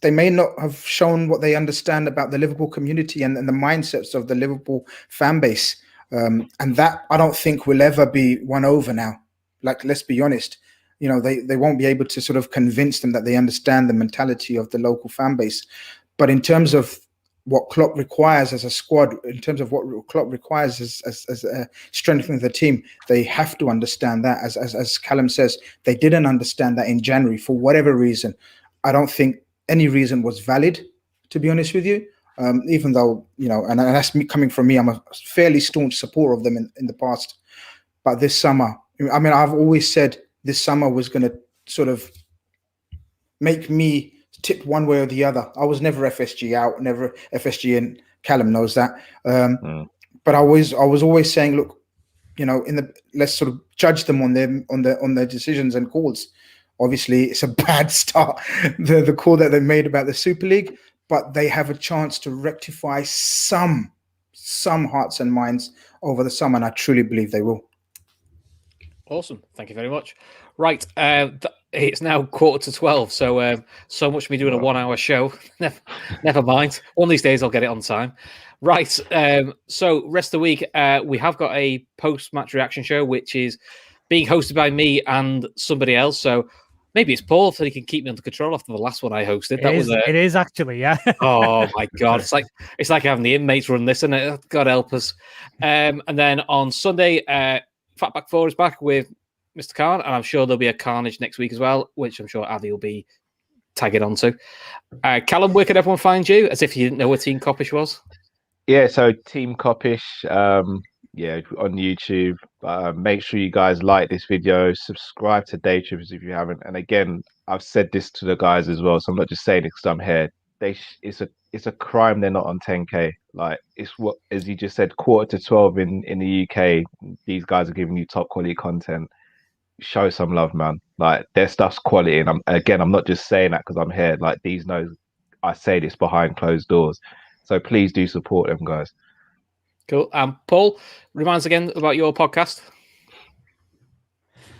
they may not have shown what they understand about the Liverpool community and the mindsets of the Liverpool fan base. And that I don't think will ever be won over now. Like, let's be honest, they won't be able to sort of convince them that they understand the mentality of the local fan base. But in terms of what Klopp requires as a squad, in terms of what Klopp requires as strengthening the team, they have to understand that. As Callum says, they didn't understand that in January for whatever reason. I don't think any reason was valid, to be honest with you. Even though, and that's me coming from me, I'm a fairly staunch supporter of them in the past. But this summer, I've always said this summer was going to sort of make me tipped one way or the other. I was never FSG out, never FSG in. Callum knows that. But I was always saying, look, let's sort of judge them on their decisions and calls. Obviously, it's a bad start, the call that they made about the Super League, but they have a chance to rectify some hearts and minds over the summer, and I truly believe they will. Awesome. Thank you very much. Right. It's now 11:45, so much for me doing a 1 hour show. Never mind. One of these days I'll get it on time. Right. So rest of the week, we have got a post-match reaction show, which is being hosted by me and somebody else. So maybe it's Paul, so he can keep me under control after the last one I hosted. It is actually, yeah. Oh my God. It's like having the inmates run this, and God help us. And then on Sunday, Fatback 4 is back with Mr. Khan, and I'm sure there'll be a Carnage next week as well, which I'm sure Avi will be tagging onto. Callum, where can everyone find you? As if you didn't know what Team Kopish was. Yeah, so Team Kopish, on YouTube. Make sure you guys like this video, subscribe to Daytrippers if you haven't. And again, I've said this to the guys as well, so I'm not just saying it because I'm here. It's a crime they're not on 10K. Like, it's what, as you just said, 11:45 in the UK. These guys are giving you top quality content. Show some love, man. Like, their stuff's quality, and I'm not just saying that because I'm here. Like, these knows I say this behind closed doors. So please do support them, guys. Cool. Paul, remind us again about your podcast.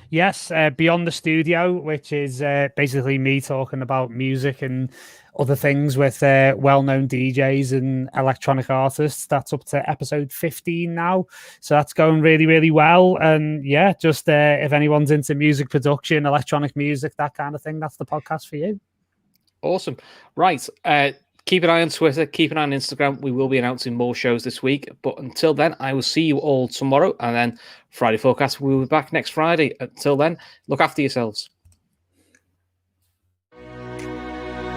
Yes, Beyond the Studio, which is basically me talking about music and other things with well-known DJs and electronic artists. That's up to episode 15 now. So that's going really, really well. And yeah, just if anyone's into music production, electronic music, that kind of thing, that's the podcast for you. Awesome. Right. Keep an eye on Twitter. Keep an eye on Instagram. We will be announcing more shows this week. But until then, I will see you all tomorrow. And then Friday Forecast, we'll be back next Friday. Until then, look after yourselves.